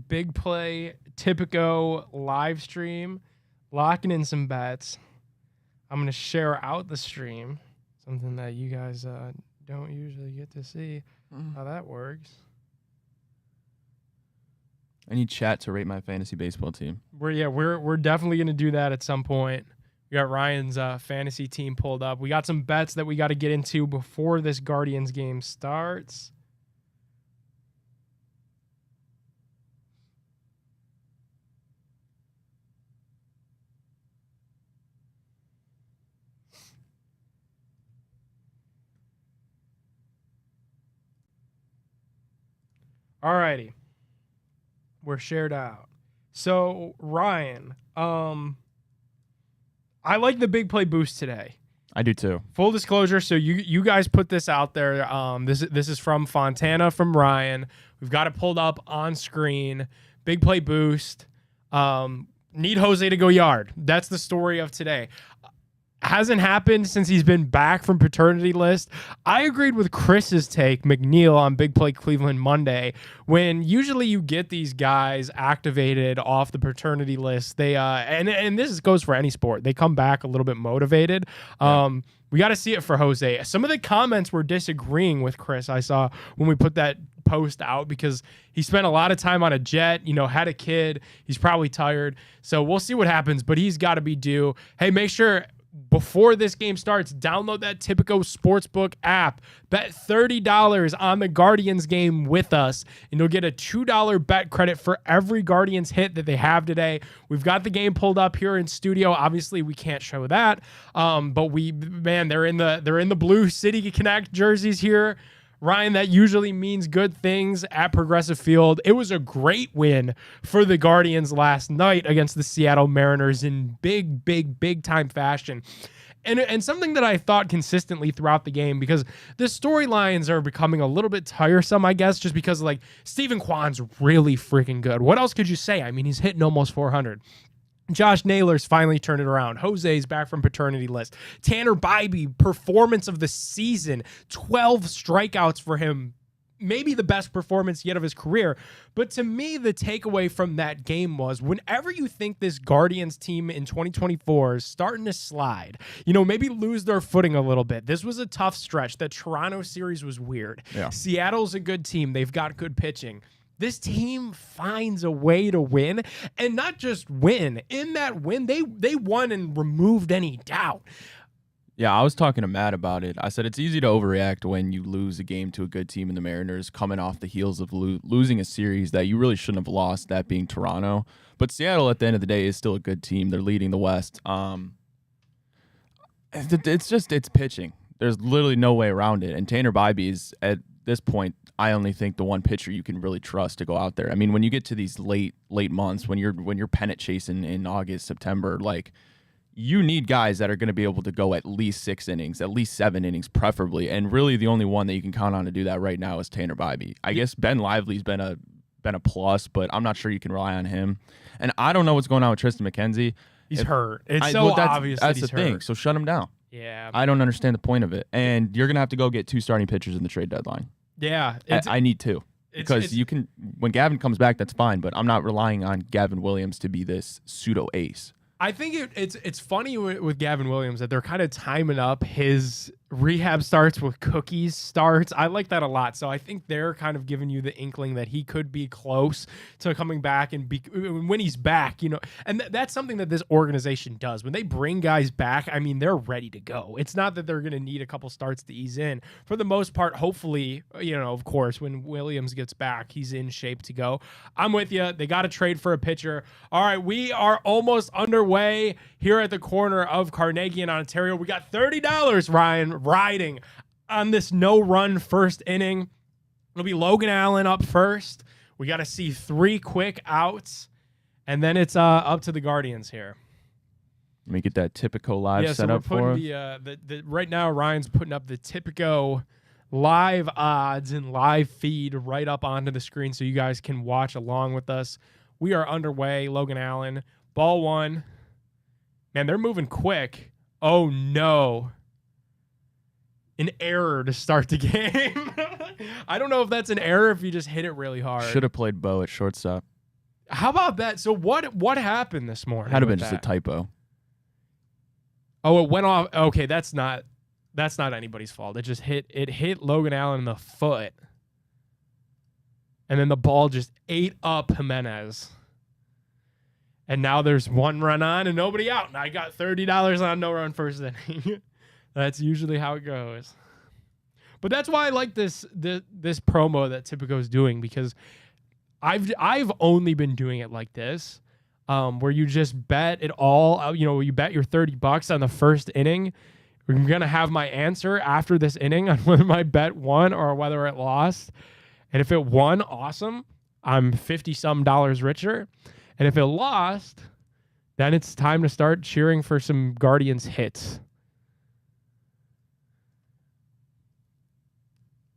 Big Play Tipico live stream, locking in some bets. I'm going to share out the stream, something that you guys don't usually get to see how that works. I need chat to rate my fantasy baseball team. We're definitely going to do that at some point. We got Ryan's fantasy team pulled up. We got some bets that we got to get into before this Guardians game starts. Alrighty. We're shared out. So, Ryan, I like the big play boost today. I do too. Full disclosure, so you guys put this out there. This is from Fontana from Ryan. We've got it pulled up on screen. Big play boost. Need Jose to go yard. That's the story of today. Hasn't happened since he's been back from paternity list. I agreed with Chris's take, McNeil, on Big Play Cleveland Monday, when usually you get these guys activated off the paternity list. They and this goes for any sport. They come back a little bit motivated. We got to see it for Jose. Some of the comments were disagreeing with Chris. I saw when we put that post out because he spent a lot of time on a jet, had a kid. He's probably tired. So we'll see what happens, but he's got to be due. Hey, make sure before this game starts, download that Tipico Sportsbook app. Bet $30 on the Guardians game with us, and you'll get a $2 bet credit for every Guardians hit that they have today. We've got the game pulled up here in studio. Obviously, we can't show that, but they're in the Blue City Connect jerseys here. Ryan, that usually means good things at Progressive Field. It was a great win for the Guardians last night against the Seattle Mariners in big time fashion. And something that I thought consistently throughout the game, because the storylines are becoming a little bit tiresome, I guess, just because Steven Kwan's really freaking good. What else could you say? I mean, he's hitting almost 400. Josh Naylor's finally turned it around. Jose's back from paternity list. Tanner Bybee, performance of the season. 12 strikeouts for him. Maybe the best performance yet of his career. But to me, the takeaway from that game was whenever you think this Guardians team in 2024 is starting to slide, maybe lose their footing a little bit. This was a tough stretch. The Toronto series was weird. Yeah. Seattle's a good team. They've got good pitching. This team finds a way to win, and not just win. In that win, they won and removed any doubt. Yeah, I was talking to Matt about it. I said it's easy to overreact when you lose a game to a good team in the Mariners, coming off the heels of losing a series that you really shouldn't have lost, that being Toronto. But Seattle, at the end of the day, is still a good team. They're leading the West. It's pitching. There's literally no way around it. And Tanner Bybee is, at this point, I only think the one pitcher you can really trust to go out there. I mean, when you get to these late months, when you're pennant chasing in August, September, you need guys that are going to be able to go at least 6 innings, at least 7 innings, preferably. And really, the only one that you can count on to do that right now is Tanner Bybee. I guess Ben Lively's been a plus, but I'm not sure you can rely on him. And I don't know what's going on with Tristan McKenzie. He's hurt. It's obvious that's he's the thing. hurt. So shut him down. Yeah, I don't understand the point of it. And you're going to have to go get 2 starting pitchers in the trade deadline. Yeah. I need to. Because you can, when Gavin comes back, that's fine, but I'm not relying on Gavin Williams to be this pseudo ace. I think it's funny with Gavin Williams that they're kind of timing up his rehab starts with Cookies starts. I like that a lot. So I think they're kind of giving you the inkling that he could be close to coming back and when he's back, and that's something that this organization does. When they bring guys back, I mean, they're ready to go. It's not that they're going to need a couple starts to ease in. For the most part, hopefully, of course, when Williams gets back, he's in shape to go. I'm with you. They got to trade for a pitcher. All right, we are almost underway here at the corner of Carnegie and Ontario. We got $30, Ryan, riding on this no-run first inning. It'll be Logan Allen up first. We got to see 3 quick outs, and then it's up to the Guardians here. Let me get that Tipico live set up for us. Right now, Ryan's putting up the Tipico live odds and live feed right up onto the screen so you guys can watch along with us. We are underway. Logan Allen, ball 1. Man, they're moving quick. Oh, no. An error to start the game. I don't know if that's an error if you just hit it really hard. Should have played Bo at shortstop. How about that? So what happened this morning? Had to have with been just a that? typo. Oh, it went off. Okay, that's not anybody's fault. It just hit Logan Allen in the foot. And then the ball just ate up Jimenez. And now there's one run on and nobody out. And I got $30 on no run first inning. That's usually how it goes. But that's why I like this promo that Tipico's doing, because I've only been doing it like this, where you just bet it all. You bet your $30 on the first inning. I'm gonna have my answer after this inning on whether my bet won or whether it lost. And if it won, awesome. I'm $50-some richer. And if it lost, then it's time to start cheering for some Guardians hits.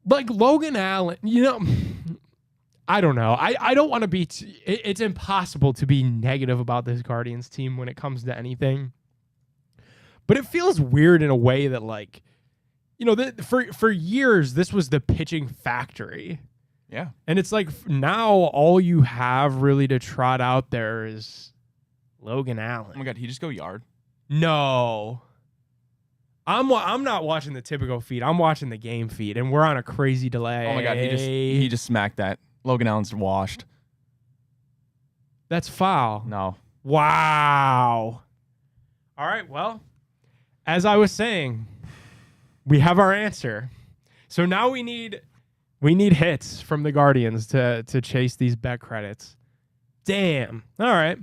Like Logan Allen, I don't know. I don't want to be... it's impossible to be negative about this Guardians team when it comes to anything. But it feels weird in a way that, like, for years, this was the pitching factory. Yeah. And it's like now all you have really to trot out there is Logan Allen. Oh my God, he just go yard. No. I'm not watching the Tipico feed. I'm watching the game feed, and we're on a crazy delay. Oh my God, he just smacked that. Logan Allen's washed. That's foul. No. Wow. All right, well, as I was saying, we have our answer. So now we need hits from the Guardians to chase these bet credits. Damn. All right.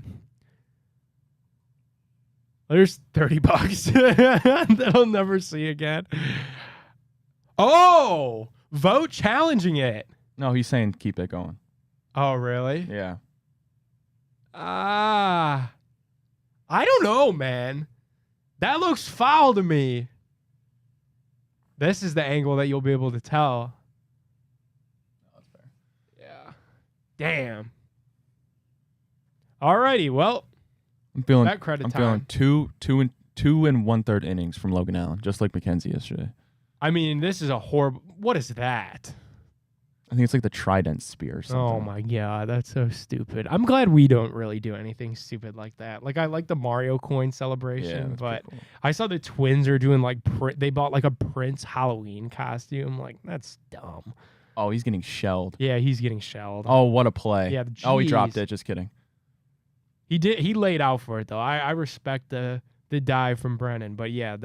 There's $30 that I'll never see again. Oh, vote challenging it. No, he's saying keep it going. Oh, really? Yeah. I don't know, man. That looks foul to me. This is the angle that you'll be able to tell. That's fair. Yeah. Damn. Alrighty, well, I'm feeling bet credit feeling time. two and 1/3 innings from Logan Allen, just like McKenzie yesterday. I mean, this is a horrible... What is that? I think it's like the Trident Spear or something. Oh my God, that's so stupid. I'm glad we don't really do anything stupid like that. Like, I like the Mario coin celebration, that's but pretty cool. I saw the Twins are doing like they bought like a Prince Halloween costume. Like, that's dumb. Oh, he's getting shelled. Yeah, he's getting shelled. Oh, what a play. Yeah, Oh, he dropped jeez. it. Just kidding. He did. He laid out for it though. I respect the dive from Brennan, but yeah,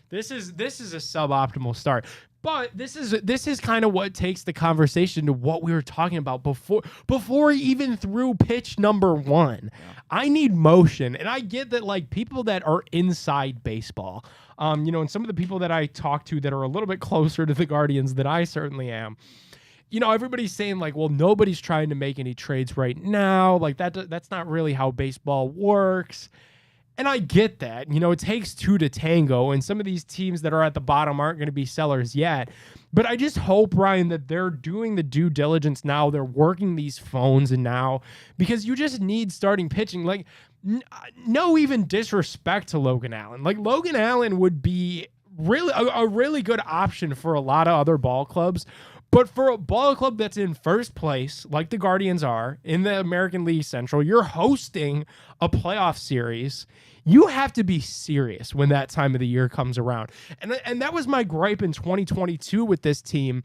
this is a suboptimal start. But this is kind of what takes the conversation to what we were talking about before he even threw pitch number 1. Yeah. I need motion, and I get that, like, people that are inside baseball, and some of the people that I talk to that are a little bit closer to the Guardians than I certainly am. Everybody's saying, like, well, nobody's trying to make any trades right now. Like, that's not really how baseball works. And I get that. It takes two to tango, and some of these teams that are at the bottom aren't going to be sellers yet. But I just hope, Ryan, that they're doing the due diligence now. They're working these phones and now, because you just need starting pitching. Like, no even disrespect to Logan Allen. Like, Logan Allen would be really a really good option for a lot of other ball clubs. But for a ball club that's in first place, like the Guardians are, in the American League Central, you're hosting a playoff series. You have to be serious when that time of the year comes around. And that was my gripe in 2022 with this team,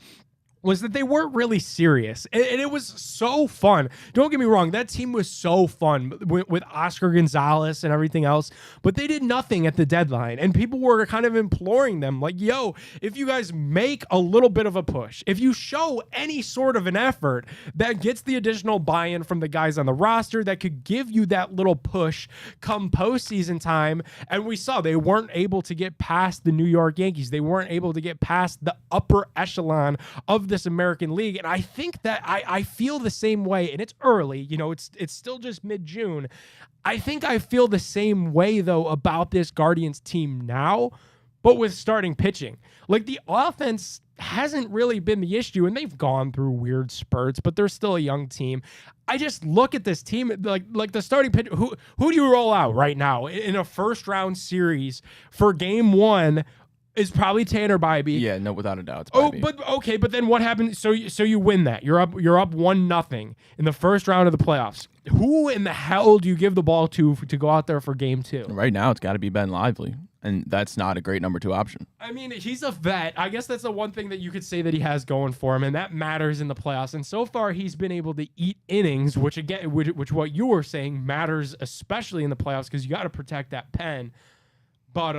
was that they weren't really serious. And it was so fun. Don't get me wrong. That team was so fun with Oscar Gonzalez and everything else. But they did nothing at the deadline. And people were kind of imploring them, like, yo, if you guys make a little bit of a push, if you show any sort of an effort that gets the additional buy-in from the guys on the roster, that could give you that little push come postseason time. And we saw they weren't able to get past the New York Yankees. They weren't able to get past the upper echelon of this American League. And I think that I feel the same way, and it's early, it's still just mid-June. I think I feel the same way though about this Guardians team now, but with starting pitching. Like, the offense hasn't really been the issue, and they've gone through weird spurts, but they're still a young team. I just look at this team, like the starting pitch. Who do you roll out right now in a first round series for game 1? is probably Tanner Bybee. Yeah, no, without a doubt. It's Oh, Bybee. but okay, but then what happened? So you win that. You're up 1-0 in the first round of the playoffs. Who in the hell do you give the ball to go out there for game 2? Right now, it's got to be Ben Lively, and that's not a great number 2 option. I mean, he's a vet. I guess that's the one thing that you could say that he has going for him, and that matters in the playoffs. And so far, he's been able to eat innings, which again, which what you were saying matters, especially in the playoffs, because you got to protect that pen. But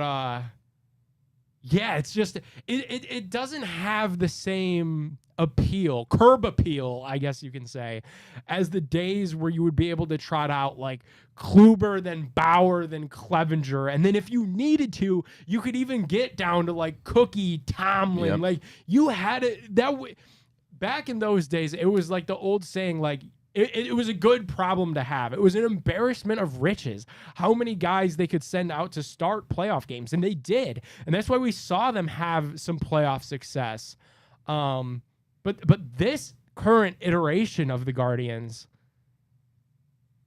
yeah, it's just it doesn't have the same appeal, curb appeal, I guess you can say, as the days where you would be able to trot out like Kluber, then Bauer, then Clevenger, and then if you needed to, you could even get down to like Cookie, Tomlin. Yep. Like you had it back in those days. It was like the old saying, like. It was a good problem to have. It was an embarrassment of riches how many guys they could send out to start playoff games, and they did. And that's why we saw them have some playoff success. But this current iteration of the Guardians,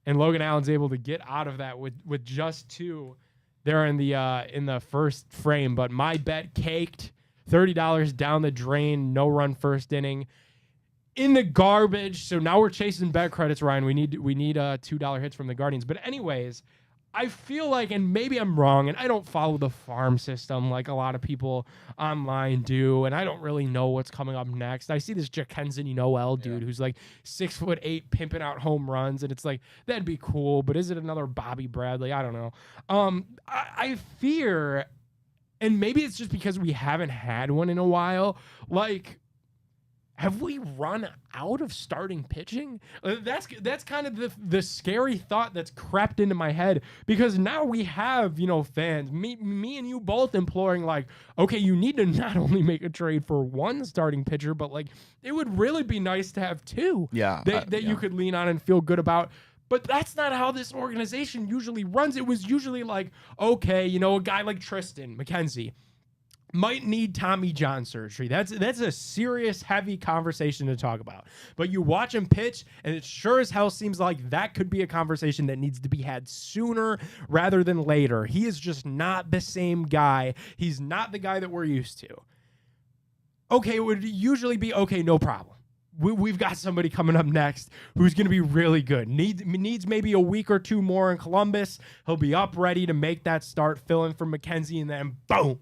and Logan Allen's able to get out of that with just 2 there in the first frame. But my bet caked, $30 down the drain, no run first inning. In the garbage. So now we're chasing bet credits, Ryan. We need $2 hits from the Guardians. But anyways, I feel like, and maybe I'm wrong, and I don't follow the farm system like a lot of people online do, and I don't really know what's coming up next. I see this Jackenzie Noel dude who's like 6'8", pimping out home runs, and it's like, that'd be cool, but is it another Bobby Bradley? I don't know. I fear, and maybe it's just because we haven't had one in a while, like, have we run out of starting pitching? That's kind of the scary thought that's crept into my head, because now we have, fans, me and you both imploring like, okay, you need to not only make a trade for one starting pitcher, but like it would really be nice to have 2 that you could lean on and feel good about. But that's not how this organization usually runs. It was usually like, okay, a guy like Tristan McKenzie might need Tommy John surgery. That's a serious, heavy conversation to talk about. But you watch him pitch, and it sure as hell seems like that could be a conversation that needs to be had sooner rather than later. He is just not the same guy. He's not the guy that we're used to. Okay, it would usually be, okay, no problem. We've got somebody coming up next who's going to be really good. Needs maybe a week or 2 more in Columbus. He'll be up ready to make that start, fill in for McKenzie, and then boom.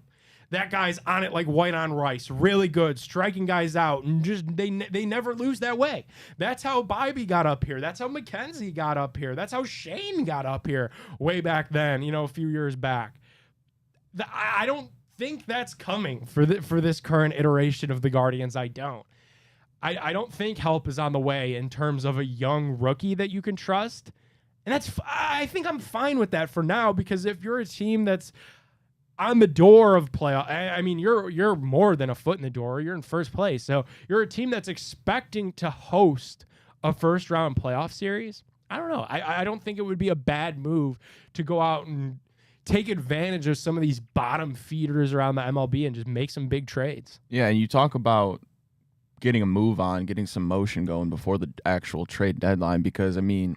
That guy's on it like white on rice. Really good. Striking guys out. And just they never lose that way. That's how Bybee got up here. That's how McKenzie got up here. That's how Shane got up here way back then, a few years back. I don't think that's coming for this current iteration of the Guardians. I don't. I don't think help is on the way in terms of a young rookie that you can trust. And I think I'm fine with that for now, because if you're a team that's on the door of playoff, I mean, you're more than a foot in the door. You're in first place. So you're a team that's expecting to host a first round playoff series. I don't know. I don't think it would be a bad move to go out and take advantage of some of these bottom feeders around the MLB and just make some big trades. Yeah, and you talk about getting a move on, getting some motion going before the actual trade deadline, because, I mean,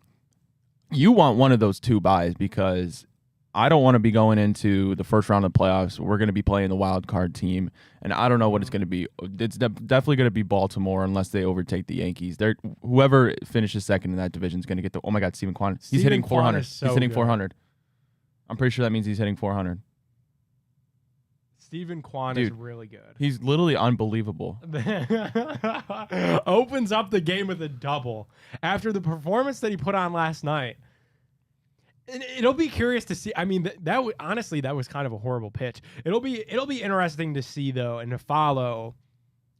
you want one of those 2 buys, because I don't want to be going into the first round of the playoffs. We're going to be playing the wild card team, and I don't know what it's going to be. It's definitely going to be Baltimore unless they overtake the Yankees. Whoever finishes second in that division is going to get the. Oh my God, Stephen Kwan! He's hitting 400. So he's hitting good. 400. I'm pretty sure that means he's hitting 400. Stephen Kwan is really good. He's literally unbelievable. Opens up the game with a double after the performance that he put on last night. It'll be curious to see. I mean, honestly, that was kind of a horrible pitch. It'll be interesting to see, though, and to follow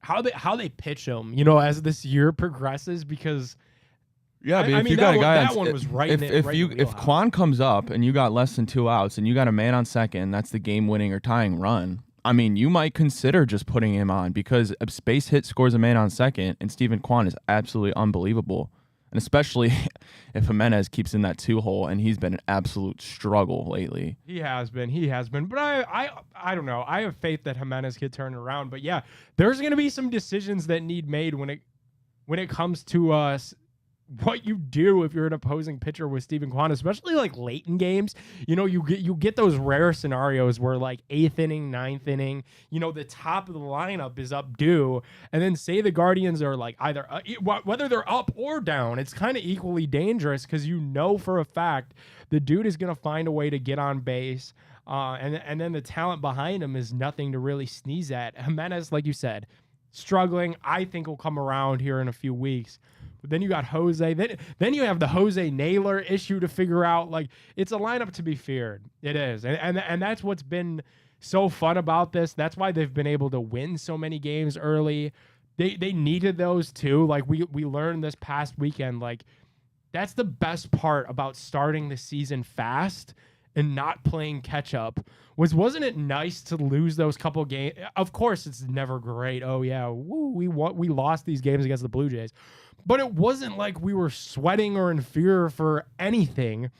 how they pitch him, as this year progresses, because yeah, but if you got a guy, that one was right. If Kwan comes up and you got less than 2 outs and you got a man on second, that's the game-winning or tying run. I mean, you might consider just putting him on, because a base hit scores a man on second, and Stephen Kwan is absolutely unbelievable. And especially if Jimenez keeps in that 2 hole, and he's been an absolute struggle lately. He has been. But I don't know. I have faith that Jimenez could turn it around. But yeah, there's going to be some decisions that need made when it comes to what you do if you're an opposing pitcher with Stephen Kwan, especially like late in games. You get those rare scenarios where like 8th inning, 9th inning, the top of the lineup is up due, and then say the Guardians are like either whether they're up or down, it's kind of equally dangerous because for a fact the dude is gonna find a way to get on base. And then the talent behind him is nothing to really sneeze at. Jimenez, like you said, struggling. I think will come around here in a few weeks. But then you got Jose. Then you have the Jose Naylor issue to figure out. Like, it's a lineup to be feared. It is. And that's what's been so fun about this. That's why they've been able to win so many games early. They needed those too. Like we learned this past weekend. Like, that's the best part about starting the season fast and not playing catch up. Wasn't it nice to lose those couple games? Of course, it's never great. Oh yeah, we lost these games against the Blue Jays. But it wasn't like we were sweating or in fear for anything,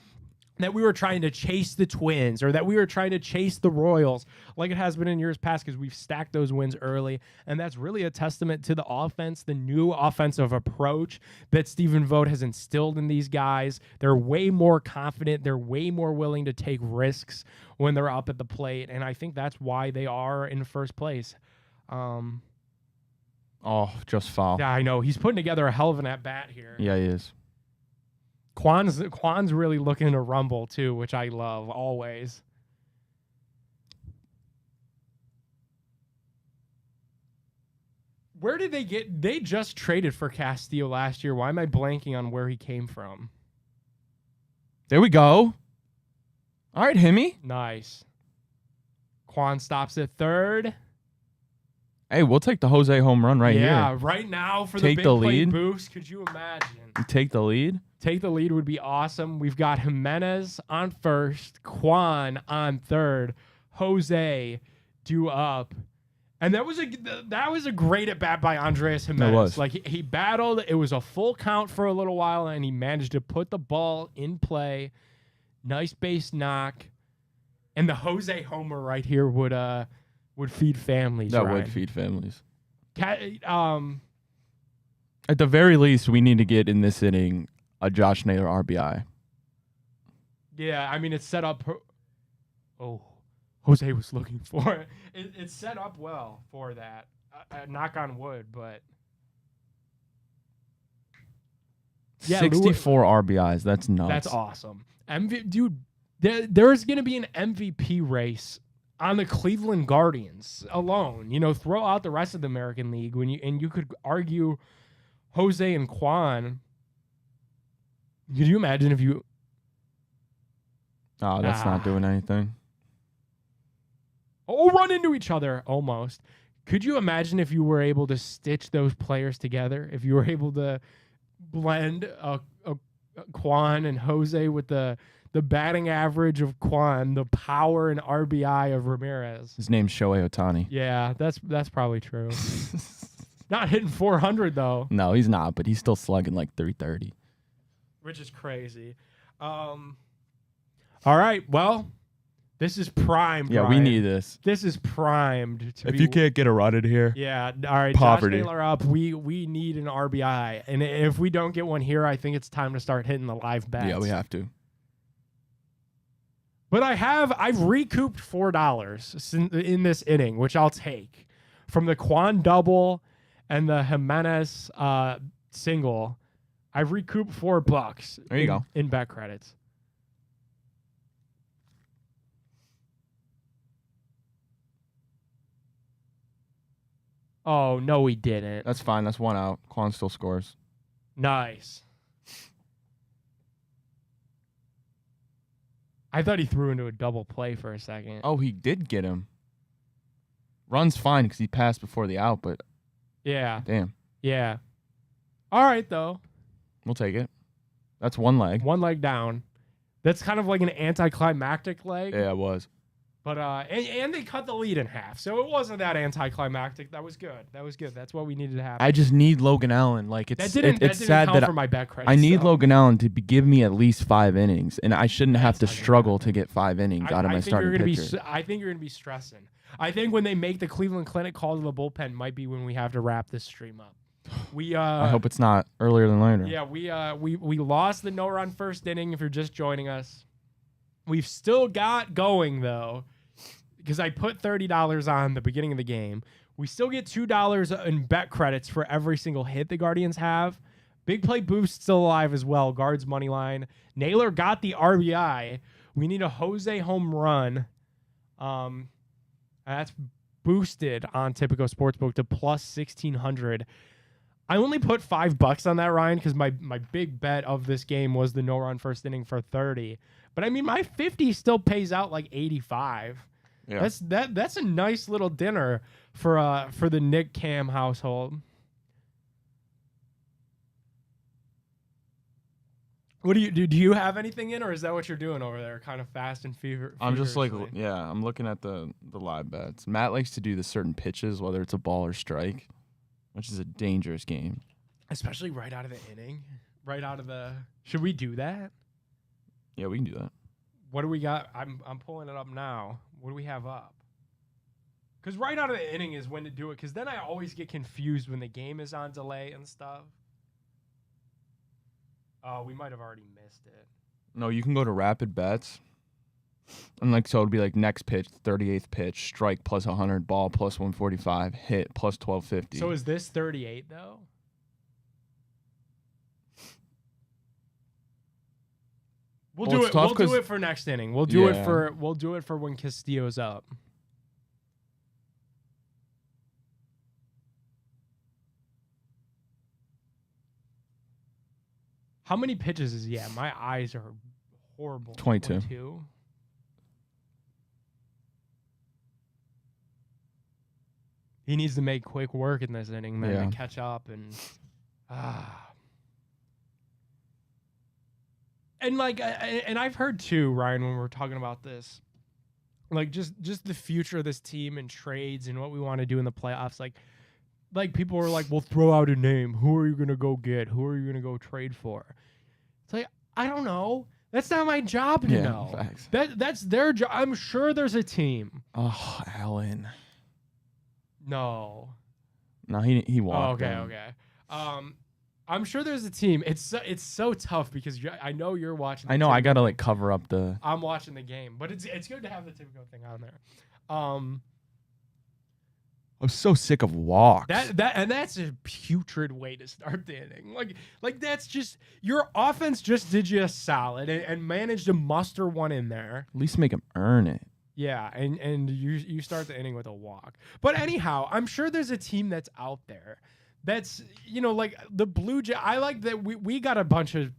that we were trying to chase the Twins or that we were trying to chase the Royals like it has been in years past, because we've stacked those wins early. And that's really a testament to the offense, the new offensive approach that Stephen Vogt has instilled in these guys. They're way more confident. They're way more willing to take risks when they're up at the plate. And I think that's why they are in first place. Oh, just foul. Yeah, I know. He's putting together a hell of an at-bat here. Yeah, he is. Kwan's really looking to rumble, too, which I love, always. Where did they get... They just traded for Castillo last year. Why am I blanking on where he came from? There we go. All right, Himmy. Nice. Kwan stops at third. Hey, we'll take the Jose home run right here. Yeah, right now for Take the big the play lead. boost. Could you imagine? You take the lead. Take the lead would be awesome. We've got Jimenez on first, Kwan on third, Jose due up. And that was a great at bat by Andrés Giménez. It was. Like he battled. It was a full count for a little while, and he managed to put the ball in play. Nice base knock. And the Jose homer right here would feed families. That Ryan. would feed families. At At the very least, we need to get in this inning a Josh Naylor RBI. Yeah, I mean, it's set up. Oh, Jose was looking for it. It's set up well for that. Knock on wood, but. Yeah, 64 RBIs. That's nuts. That's awesome. Dude, there's going to be an MVP race on the Cleveland Guardians alone. Throw out the rest of the American League and you could argue Jose and Kwan. Could you imagine if you... Oh, that's not doing anything. Oh, run into each other. Almost. Could you imagine if you were able to stitch those players together? If you were able to blend a Kwan and Jose with the batting average of Kwan, the power and RBI of Ramirez. His name's Shohei Ohtani. Yeah, that's probably true. Not hitting 400 though. No, he's not, but he's still slugging like 330. Which is crazy. All right, well, this is primed. Yeah, Ryan. we need this. This is primed. If you can't get a run in here. Yeah, all right. Poverty. Josh Naylor up. We need an RBI, and if we don't get one here, I think it's time to start hitting the live bets. Yeah, we have to. But I've recouped $4 in this inning, which I'll take from the Kwan double and the Jimenez single. I've recouped $4. There you go. In bet credits. Oh, no, we didn't. That's fine. That's one out. Kwan still scores. Nice. I thought he threw into a double play for a second. Oh, he did get him. Run's fine because he passed before the out, but Yeah. damn. Yeah. All right, though. We'll take it. That's one leg. One leg down. That's kind of like an anticlimactic leg. Yeah, it was. But and they cut the lead in half, so it wasn't that anticlimactic. That was good. That's what we needed to happen. I just need Logan Allen. Like it's that didn't sad count that for my bet credits. I need so. Logan Allen to give me at least 5 innings, and I shouldn't have to struggle to get 5 innings out of my starting pitcher. I think you're gonna be stressing. I think when they make the Cleveland Clinic call to the bullpen might be when we have to wrap this stream up. I hope it's not earlier than later. Yeah, we lost the no-run first inning. If you're just joining us, we've still got going though, because I put $30 on the beginning of the game. We still get $2 in bet credits for every single hit the Guardians have. Big play boost still alive as well. Guards money line. Naylor got the RBI. We need a Jose home run. That's boosted on Tipico Sportsbook to plus 1,600. I only put $5 on that, Ryan, because my big bet of this game was the no-run first inning for 30. But I mean, my 50 still pays out like 85. Yeah. That's a nice little dinner for the Nick Cam household. What do you do? Do you have anything in, or is that what you're doing over there? Kind of fast and fever. I'm just like, I'm looking at the live bets. Matt likes to do the certain pitches, whether it's a ball or strike, which is a dangerous game. Especially right out of the inning. Right out of the. Should we do that? Yeah, we can do that. What do we got? I'm pulling it up now. What do we have up? Because right out of the inning is when to do it. Because then I always get confused when the game is on delay and stuff. Oh, we might have already missed it. No, you can go to rapid bets. And so it'd be like next pitch, 38th pitch, strike plus 100, ball plus 145, hit plus 1250. So is this 38 though? We'll do it. We'll do it for next inning. We'll do it for when Castillo's up. How many pitches is he at? My eyes are horrible. 22. He needs to make quick work in this inning, man, to catch up and And like, and I've heard too, Ryan, when we're talking about this, like just the future of this team and trades and what we want to do in the playoffs. Like people are like, "Well, throw out a name. Who are you gonna go get? Who are you gonna go trade for?" It's like, I don't know. That's not my job to know. Facts. That's their job. I'm sure there's a team. Oh, Allen. No, he won't. Oh, okay. I'm sure there's a team. It's so tough because I know you're watching. I know I gotta like cover up the. I'm watching the game, but it's good to have the Tipico thing on there. I'm so sick of walks. That's a putrid way to start the inning. Like that's just your offense just did you a solid and managed to muster one in there. At least make him earn it. Yeah, and you start the inning with a walk. But anyhow, I'm sure there's a team that's out there that's, like the Blue Jay. I like that we got a bunch of,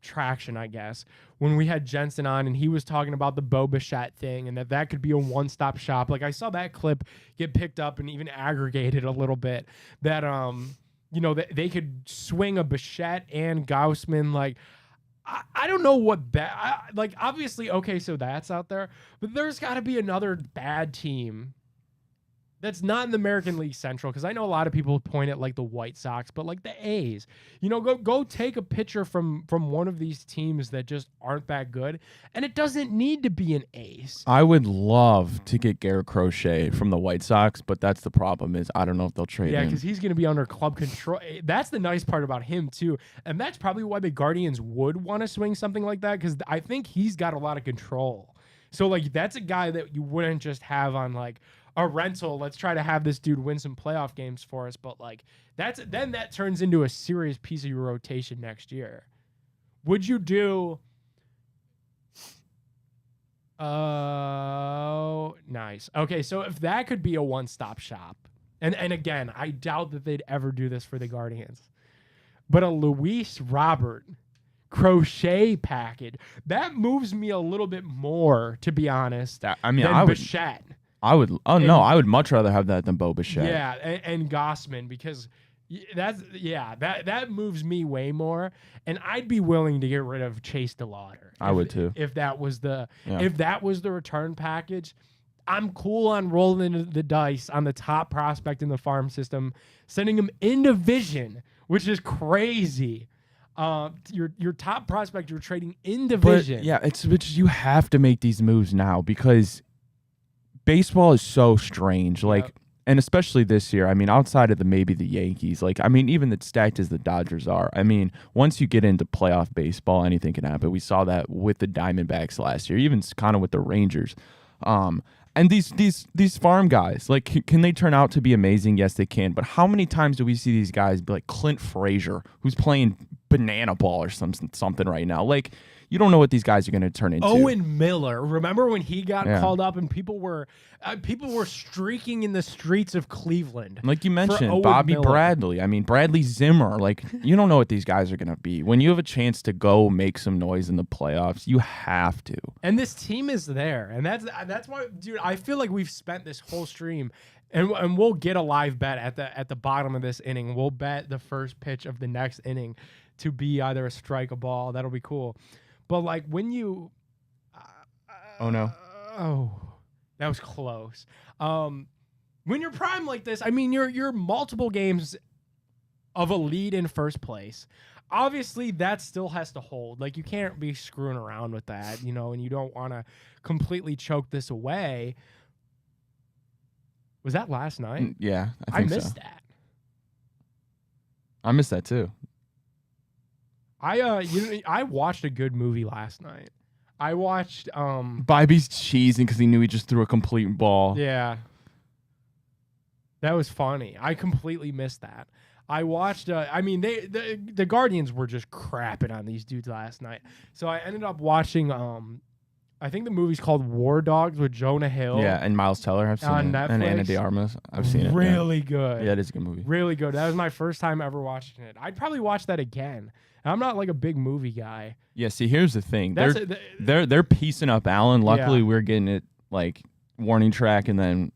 traction, I guess, when we had Jensen on and he was talking about the Bo Bichette thing and that could be a one-stop shop. Like I saw that clip get picked up and even aggregated a little bit that, that they could swing a Bichette and Gaussman. Like, I don't know what that, obviously, okay, so that's out there, but there's got to be another bad team that's not in the American League Central, because I know a lot of people point at like the White Sox, but like the A's, go take a pitcher from one of these teams that just aren't that good, and it doesn't need to be an ace. I would love to get Garrett Crochet from the White Sox, but that's the problem is I don't know if they'll trade him. Yeah, because he's going to be under club control. That's the nice part about him too, and that's probably why the Guardians would want to swing something like that, because I think he's got a lot of control. So like that's a guy that you wouldn't just have on like a rental. Let's try to have this dude win some playoff games for us. But like that turns into a serious piece of your rotation next year. Would you do? Oh, nice. Okay, so if that could be a one-stop shop, and again, I doubt that they'd ever do this for the Guardians, but a Luis Robert Crochet package that moves me a little bit more, to be honest. Than Bichette. I would much rather have that than Bo Bichette. Yeah, and Gaussman, because that moves me way more, and I'd be willing to get rid of Chase DeLauder. I would too. If that was the return package. I'm cool on rolling the dice on the top prospect in the farm system, sending him in division, which is crazy. Your top prospect you're trading in division. But yeah, it's you have to make these moves now because baseball is so strange. Like and especially this year, I mean, outside of maybe the Yankees, like, I mean, even the stacked as the Dodgers are, I mean, once you get into playoff baseball, anything can happen. We saw that with the Diamondbacks last year, even kind of with the Rangers. And these farm guys, like, can they turn out to be amazing? Yes, they can. But how many times do we see these guys be like Clint Frazier, who's playing banana ball or something right now? Like, you don't know what these guys are going to turn into. Owen Miller, remember when he got called up and people were streaking in the streets of Cleveland? Like you mentioned, Bobby Miller. Bradley. I mean, Bradley Zimmer. Like, you don't know what these guys are going to be. When you have a chance to go make some noise in the playoffs, you have to. And this team is there, and that's why, dude. I feel like we've spent this whole stream, and we'll get a live bet at the bottom of this inning. We'll bet the first pitch of the next inning to be either a strike, a ball. That'll be cool. But like when you, oh no, that was close. When you're prime like this, I mean, you're multiple games of a lead in first place. Obviously, that still has to hold. Like, you can't be screwing around with that, you know, and you don't want to completely choke this away. Was that last night? Yeah, I missed that. I missed that too. I watched a good movie last night. I watched Bobby's cheesing because he knew he just threw a complete ball. Yeah. That was funny. I completely missed that. I watched I mean the Guardians were just crapping on these dudes last night. So I ended up watching I think the movie's called War Dogs with Jonah Hill. Yeah, and Miles Teller. I've seen on it. Netflix. And Ana de Armas. I've seen it. Really good. Yeah, it is a good movie. Really good. That was my first time ever watching it. I'd probably watch that again. I'm not like a big movie guy. Yeah, see, here's the thing. They're piecing up Allen. Luckily, we're getting it like warning track and then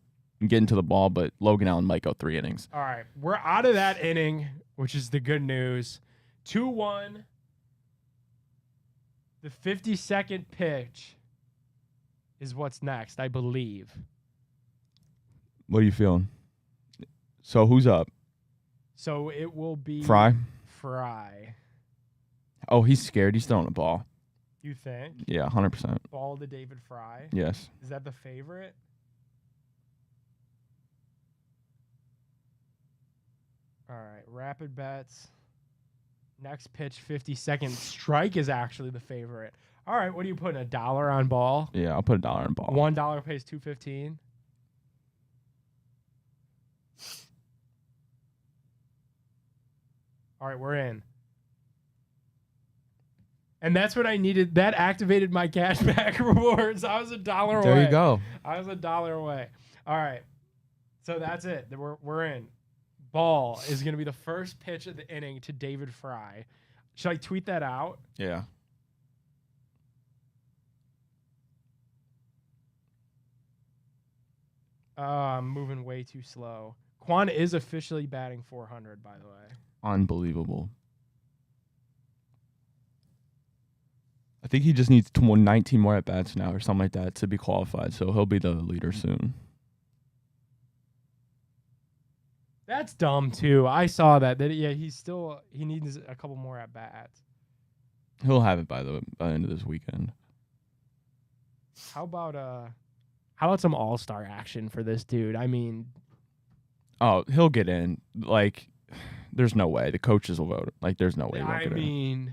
getting to the ball, but Logan Allen might go 3 innings. All right. We're out of that inning, which is the good news. 2-1. The 52nd pitch is what's next, I believe. What are you feeling? So who's up? So it will be Fry. Oh, he's scared. He's throwing a ball. You think? Yeah, 100%. Ball to David Fry? Yes. Is that the favorite? All right, rapid bets. Next pitch, 52nd strike is actually the favorite. All right, what are you putting? $1 on ball? Yeah, I'll put $1 on ball. $1 pays $2.15. All right, we're in. And that's what I needed. That activated my cashback rewards. I was $1 away. There you go. I was $1 away. All right. So that's it. We're in. Ball is going to be the first pitch of the inning to David Fry. Should I tweet that out? Yeah. I'm moving way too slow. Quan is officially batting 400, by the way. Unbelievable. I think he just needs 19 more at-bats now or something like that to be qualified, so he'll be the leader soon. That's dumb, too. I saw that. Yeah, he needs a couple more at-bats. He'll have it by the end of this weekend. How about some all-star action for this dude? I mean... Oh, he'll get in. Like, there's no way. The coaches will vote. Like, there's no way he won't get in.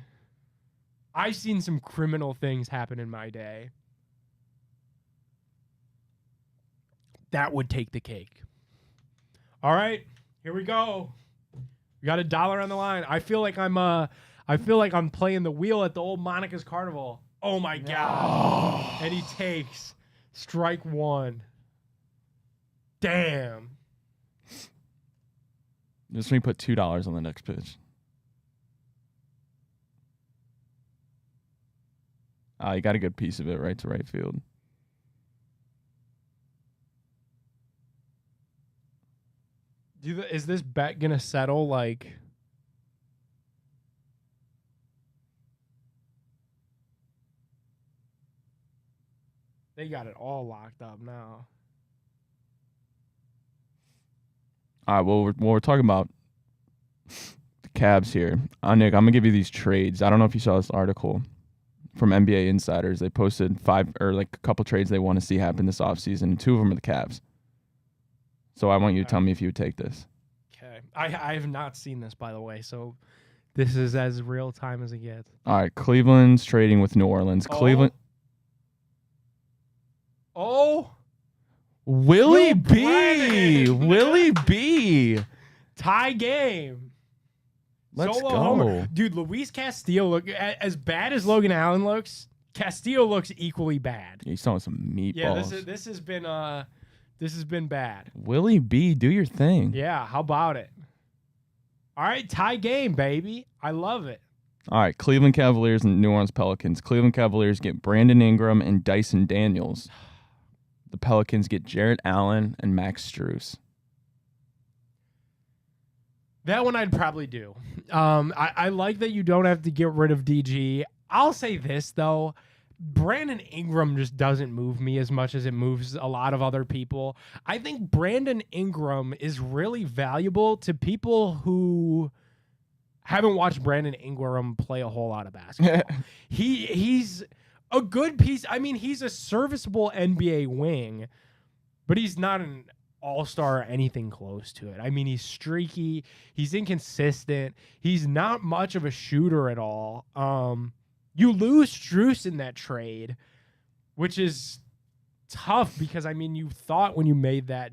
I've seen some criminal things happen in my day. That would take the cake. All right, here we go. We got $1 on the line. I feel like I'm playing the wheel at the old Monica's Carnival. Oh my God. And he takes strike 1. Damn. Just when you put $2 on the next pitch. You got a good piece of it right to right field. Is this bet going to settle like... They got it all locked up now. All right, well, we're talking about the Cavs here. Nick, I'm going to give you these trades. I don't know if you saw this article from NBA Insiders. They posted a couple trades they want to see happen this offseason, and 2 of them are the Cavs. So I want you to tell me if you would take this. Okay. I have not seen this, by the way, so this is as real time as it gets. All right, Cleveland's trading with New Orleans. Cleveland. Oh. Willie Will B. Brennan. Willie B. Tie game. Let's Solo go. homer. Dude, Luis Castillo, look as bad as Logan Allen looks, Castillo looks equally bad. Yeah, he's throwing some meatballs. Yeah, this has been bad. Willie B, do your thing. Yeah, how about it? All right, tie game, baby. I love it. All right, Cleveland Cavaliers and New Orleans Pelicans. Cleveland Cavaliers get Brandon Ingram and Dyson Daniels. The Pelicans get Jarrett Allen and Max Strus. That one I'd probably do. I like that you don't have to get rid of DG. I'll say this, though. Brandon Ingram just doesn't move me as much as it moves a lot of other people. I think Brandon Ingram is really valuable to people who haven't watched Brandon Ingram play a whole lot of basketball. He's a good piece. I mean, he's a serviceable NBA wing, but he's not an all-star or anything close to it. I mean, he's streaky. He's inconsistent. He's not much of a shooter at all. You lose Strus in that trade, which is tough because, I mean, you thought when you made that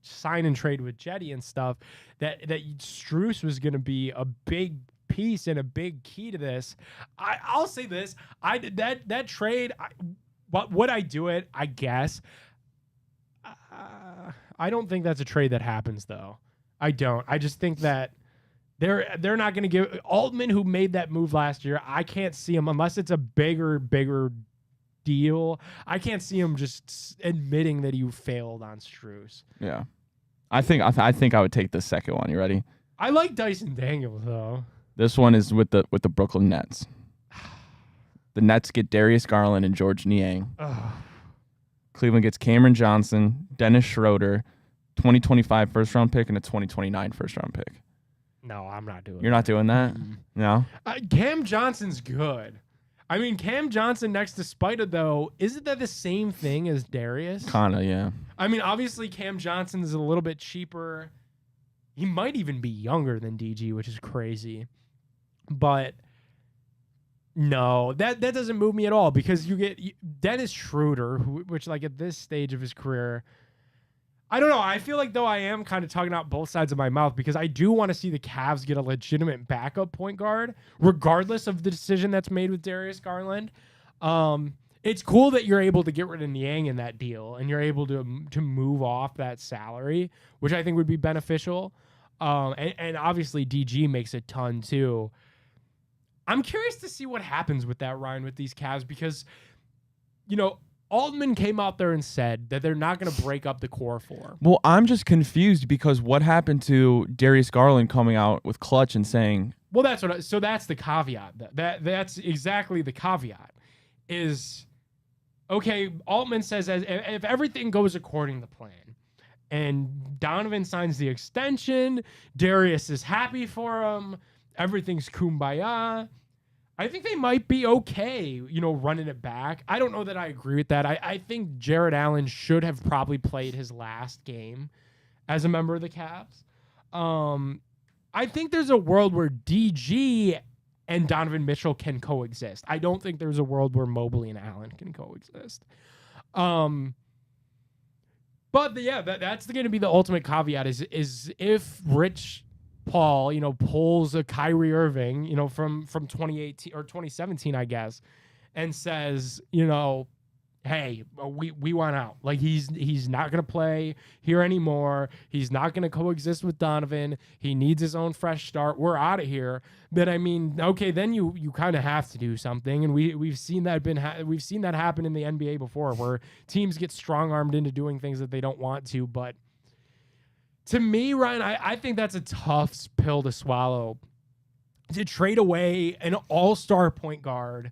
sign and trade with Jetty and stuff that Strus was going to be a big piece and a big key to this. I'll say this. That trade, would I do it? I guess. I don't think that's a trade that happens, though. I don't. I just think that they're not going to give Altman, who made that move last year. I can't see him unless it's a bigger deal. I can't see him just admitting that you failed on Strus. Yeah, I think I would take the second one. You ready? I like Dyson Daniels though. This one is with the Brooklyn Nets. The Nets get Darius Garland and George Niang. Ugh. Cleveland gets Cameron Johnson, Dennis Schroeder, 2025 first-round pick, and a 2029 first-round pick. No, I'm not doing You're not doing that? No? Cam Johnson's good. I mean, Cam Johnson next to Spida, though, isn't that the same thing as Darius? Kinda, yeah. I mean, obviously, Cam Johnson is a little bit cheaper. He might even be younger than DG, which is crazy. But no, that doesn't move me at all because you get Dennis Schroeder, which, like, at this stage of his career, I don't know. I feel like, though, I am kind of talking out both sides of my mouth because I do want to see the Cavs get a legitimate backup point guard, regardless of the decision that's made with Darius Garland. It's cool that you're able to get rid of Niang in that deal and you're able to move off that salary, which I think would be beneficial. And obviously DG makes a ton too. I'm curious to see what happens with that, Ryan, with these Cavs because, you know, Altman came out there and said that they're not going to break up the core four. Well, I'm just confused because what happened to Darius Garland coming out with clutch and saying, well, that's what. So that's the caveat. That's exactly the caveat. Is okay. Altman says if everything goes according to plan, and Donovan signs the extension, Darius is happy for him. Everything's kumbaya. I think they might be okay, you know, running it back. I don't know that I agree with that. I think Jarrett Allen should have probably played his last game as a member of the Cavs. I think there's a world where DG and Donovan Mitchell can coexist. I don't think there's a world where Mobley and Allen can coexist. But yeah, that's going to be the ultimate caveat is if Rich Paul, you know, pulls a Kyrie Irving, you know, from 2018 or 2017, I guess, and says, you know, hey, we want out. Like he's not gonna play here anymore. He's not gonna coexist with Donovan. He needs his own fresh start. We're out of here. Then I mean, okay, then you kind of have to do something, and we've seen that we've seen that happen in the NBA before, where teams get strong armed into doing things that they don't want to, but. To me, Ryan, I think that's a tough pill to swallow. To trade away an all-star point guard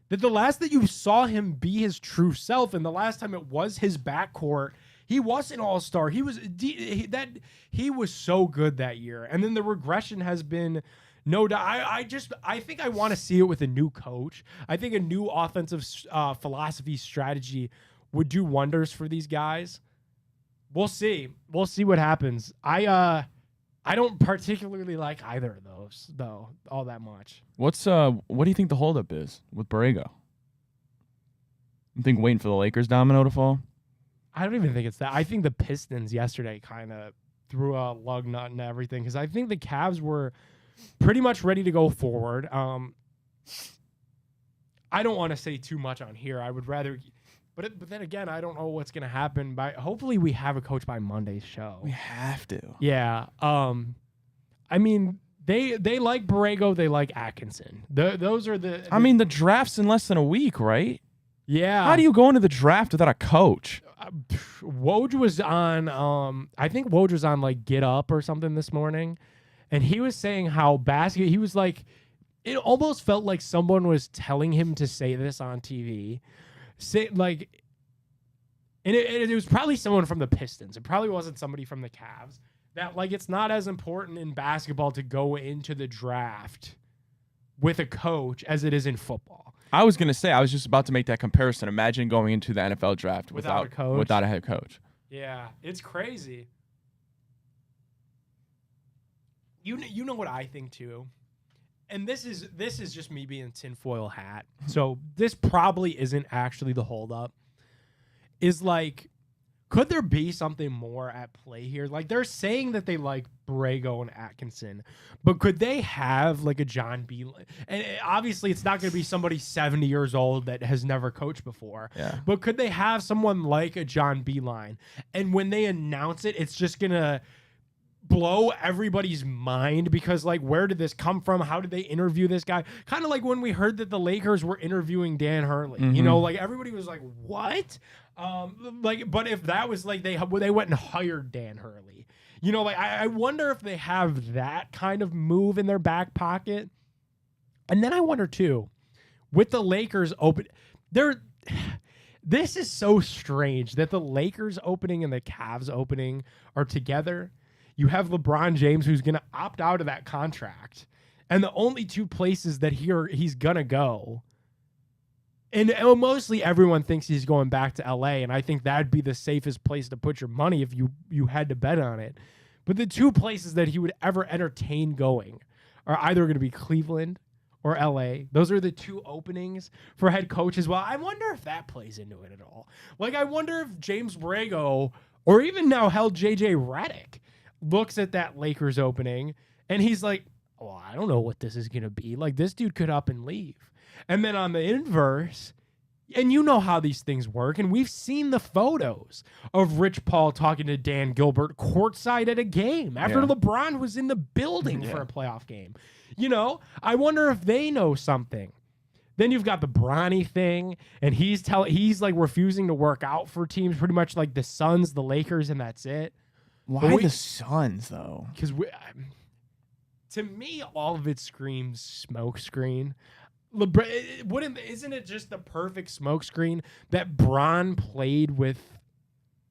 that the last that you saw him be his true self, and the last time it was his backcourt, he was an all-star. He was so good that year. And then the regression has been no doubt. I think I want to see it with a new coach. I think a new offensive philosophy strategy would do wonders for these guys. We'll see. We'll see what happens. I don't particularly like either of those though all that much. What do you think the holdup is with Borrego? You think waiting for the Lakers domino to fall? I don't even think it's that. I think the Pistons yesterday kind of threw a lug nut and everything because I think the Cavs were pretty much ready to go forward. I don't want to say too much on here. I would rather, but then again, I don't know what's going to happen. Hopefully, we have a coach by Monday's show. We have to. Yeah. I mean, they like Borrego. They like Atkinson. Those are the. I mean, the draft's in less than a week, right? Yeah. How do you go into the draft without a coach? Woj was on. I think Woj was on like Get Up or something this morning, and he was saying how he was like. It almost felt like someone was telling him to say this on TV. And it was probably someone from the Pistons. It probably wasn't somebody from the Cavs. That like it's not as important in basketball to go into the draft with a coach as it is in football. I was going to say, I was just about to make that comparison. Imagine going into the NFL draft without a coach. Without a head coach. Yeah, it's crazy. You know what I think too? And this is just me being tinfoil hat. So this probably isn't actually the holdup. Is like, could there be something more at play here? Like they're saying that they like Borrego and Atkinson, but could they have like a John Beilein? And obviously it's not going to be somebody 70 years old that has never coached before. Yeah. But could they have someone like a John Beilein? And when they announce it, it's just going to blow everybody's mind because like where did this come from? How did they interview this guy? Kind of like when we heard that the Lakers were interviewing Dan Hurley. You know, like everybody was like, what? But if that was like they went and hired Dan Hurley, you know, like I wonder if they have that kind of move in their back pocket. And then I wonder too, with the Lakers open, this is so strange that the Lakers opening and the Cavs opening are together. You have LeBron James, who's going to opt out of that contract. And the only two places that he's going to go, and mostly everyone thinks he's going back to LA, and I think that'd be the safest place to put your money if you had to bet on it. But the two places that he would ever entertain going are either going to be Cleveland or LA. Those are the two openings for head coaches. Well, I wonder if that plays into it at all. Like, I wonder if James Borrego, or even now held JJ Redick, looks at that Lakers opening and he's like, well, I don't know what this is going to be. Like, this dude could up and leave. And then on the inverse, and you know how these things work, and we've seen the photos of Rich Paul talking to Dan Gilbert courtside at a game after LeBron was in the building for a playoff game. You know, I wonder if they know something. Then you've got the Bronny thing, and he's like refusing to work out for teams pretty much like the Suns, the Lakers, and that's it. Why the Suns, though? Because to me, all of it screams smoke screen. Isn't it just the perfect smoke screen that Bron played with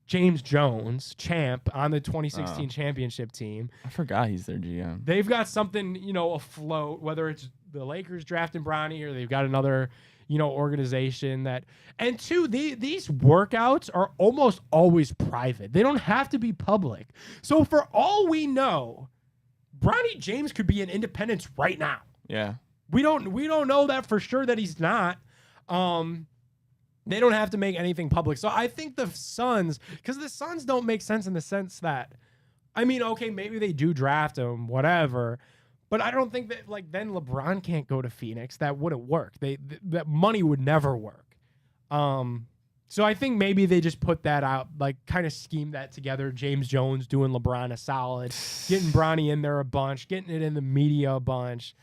James Jones, champ, on the 2016 championship team? I forgot he's their GM. They've got something, afloat, whether it's the Lakers drafting Bronny or they've got another organization that, and two, these workouts are almost always private. They don't have to be public. So for all we know, Bronny James could be in Independence right now. Yeah. We don't know that for sure that he's not. They don't have to make anything public. So I think the Suns, because the Suns don't make sense in the sense that, I mean, okay, maybe they do draft him, whatever. But I don't think that, like, then LeBron can't go to Phoenix. That wouldn't work. That money would never work. So I think maybe they just put that out, like, kind of scheme that together. James Jones doing LeBron a solid, getting Bronny in there a bunch, getting it in the media a bunch.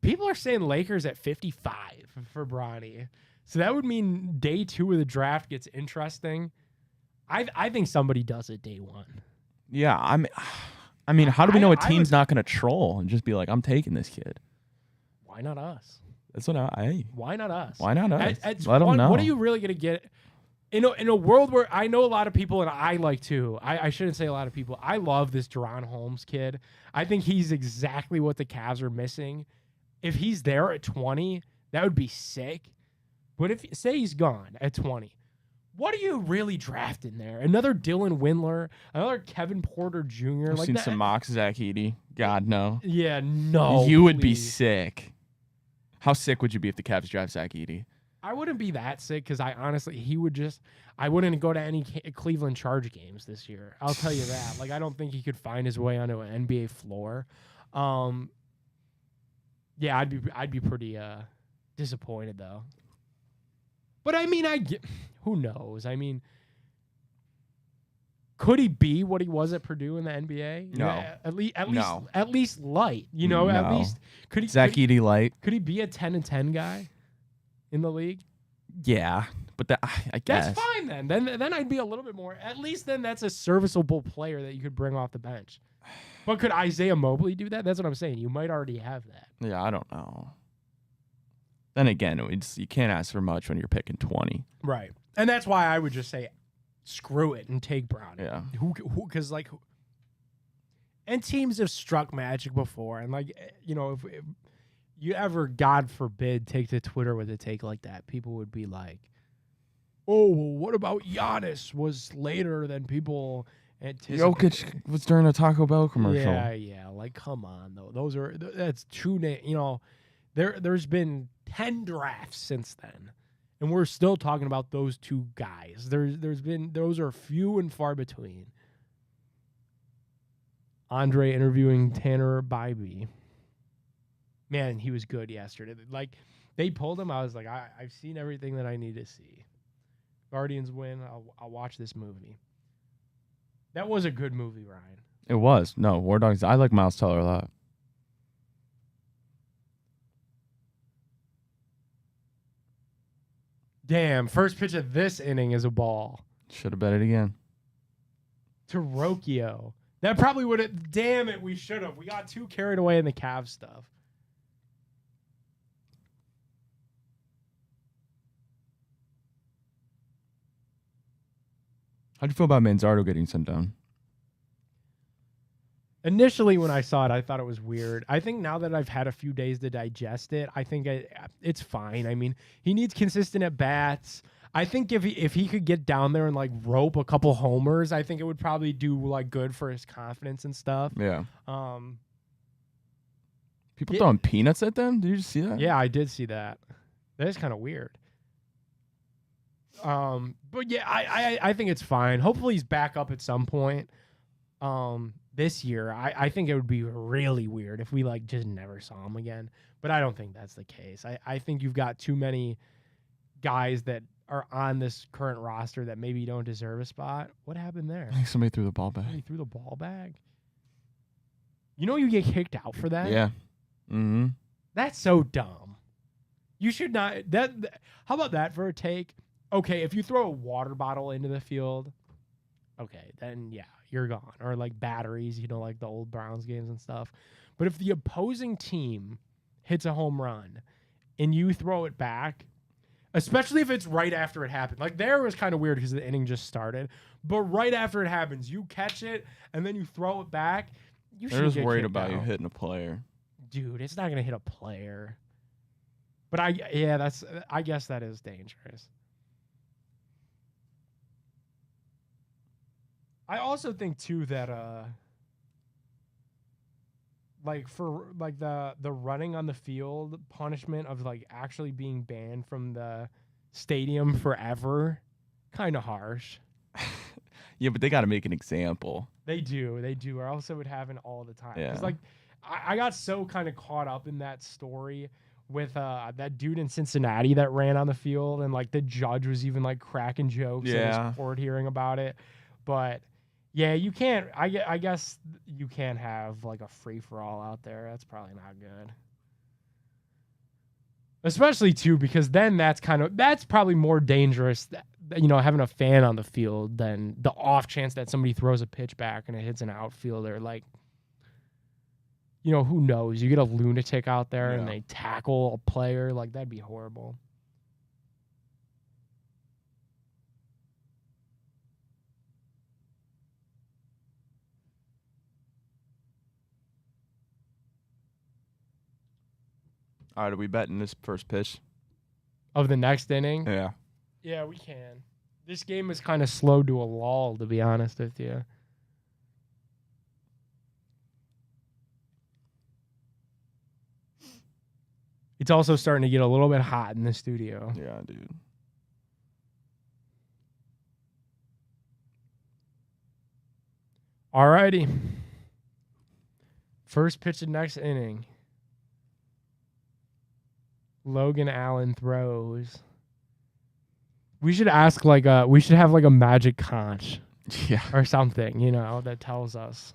People are saying Lakers at 55 for Bronny. So that would mean day 2 of the draft gets interesting. I think somebody does it day 1. Yeah, I mean, how do we know a team's not going to troll and just be like, I'm taking this kid? Why not us? That's what Why not us? Why not us? Let them know. What are you really going to get? In a world where I know a lot of people, and I like too, I shouldn't say a lot of people, I love this De'Ron Holmes kid. I think he's exactly what the Cavs are missing. If he's there at 20, that would be sick. But if say he's gone at 20, What are you really drafting there? Another Dylan Windler, another Kevin Porter Jr. I've like seen that. some mocks, Zach Edey. God, no. Yeah, no. You would be please. sick. How sick would you be if the Cavs draft Zach Edey? I wouldn't be that sick because I wouldn't go to any Cleveland Charge games this year. I'll tell you that. Like, I don't think he could find his way onto an NBA floor. Yeah, I'd be pretty disappointed though. But I mean, who knows? I mean, could he be what he was at Purdue in the NBA? No. At least light. You know, at No. least could he? Zach could, Edey light? could he be a 10-10 guy in the league? Yeah, but I guess. That's fine then. Then I'd be a little bit more. At least then that's a serviceable player that you could bring off the bench. But could Isaiah Mobley do that? That's what I'm saying. You might already have that. Yeah, I don't know. Then again, you can't ask for much when you're picking 20. Right. And that's why I would just say screw it and take Brown. Yeah. Because and teams have struck Magic before. And if you ever, God forbid, take to Twitter with a take like that, people would be like, oh, well, what about Giannis was later than people anticipated? Jokic was during a Taco Bell commercial. Yeah. Like, come on, though. That's true. There's been 10 drafts since then, and we're still talking about those two guys. Those are few and far between. Andre interviewing Tanner Bybee. Man, he was good yesterday. Like, they pulled him. I was like, I've seen everything that I need to see. Guardians win. I'll watch this movie. That was a good movie, Ryan. It was. No, War Dogs. I like Miles Teller a lot. Damn, first pitch of this inning is a ball. Should have bet it again. To Rocchio. That probably would have. Damn it, we should have. We got too carried away in the Cavs stuff. How do you feel about Manzardo getting sent down? Initially, when I saw it, I thought it was weird. I think now that I've had a few days to digest it, I think it's fine. I mean, he needs consistent at bats. I think if he could get down there and like rope a couple homers, I think it would probably do like good for his confidence and stuff. Yeah. People throwing peanuts at them? Did you just see that? Yeah, I did see that. That is kind of weird. But yeah, I think it's fine. Hopefully he's back up at some point. This year, I think it would be really weird if we like just never saw him again. But I don't think that's the case. I think you've got too many guys that are on this current roster that maybe don't deserve a spot. What happened there? I think somebody threw the ball back. He threw the ball back. You know you get kicked out for that? Yeah. Mm-hmm. That's so dumb. You should not. How about that for a take? Okay, if you throw a water bottle into the field, okay, then yeah, you're gone. Or like batteries, like the old Browns games and stuff. But if the opposing team hits a home run and you throw it back, especially if it's right after it happened. Like there was kind of weird because the inning just started. But right after it happens, you catch it and then you throw it back. They're just worried about you hitting a player. Dude, it's not gonna hit a player. But I guess that is dangerous. I also think too that like for like the running on the field punishment of like actually being banned from the stadium forever, kind of harsh. Yeah, but they got to make an example. They do, or else it would happen all the time. Yeah. Because like I got so kind of caught up in that story with that dude in Cincinnati that ran on the field, and like the judge was even like cracking jokes in his court hearing about it. But yeah, you can't. I guess you can't have like a free for all out there. That's probably not good. Especially too, because then that's probably more dangerous. Having a fan on the field than the off chance that somebody throws a pitch back and it hits an outfielder. Like, who knows? You get a lunatic out there and they tackle a player. Like, that'd be horrible. All right, are we betting this first pitch? Of the next inning? Yeah. Yeah, we can. This game is kind of slowed to a lull, to be honest with you. It's also starting to get a little bit hot in the studio. Yeah, dude. Alrighty. First pitch of next inning. Logan Allen throws. We should ask we should have like a magic conch Yeah. or something, that tells us.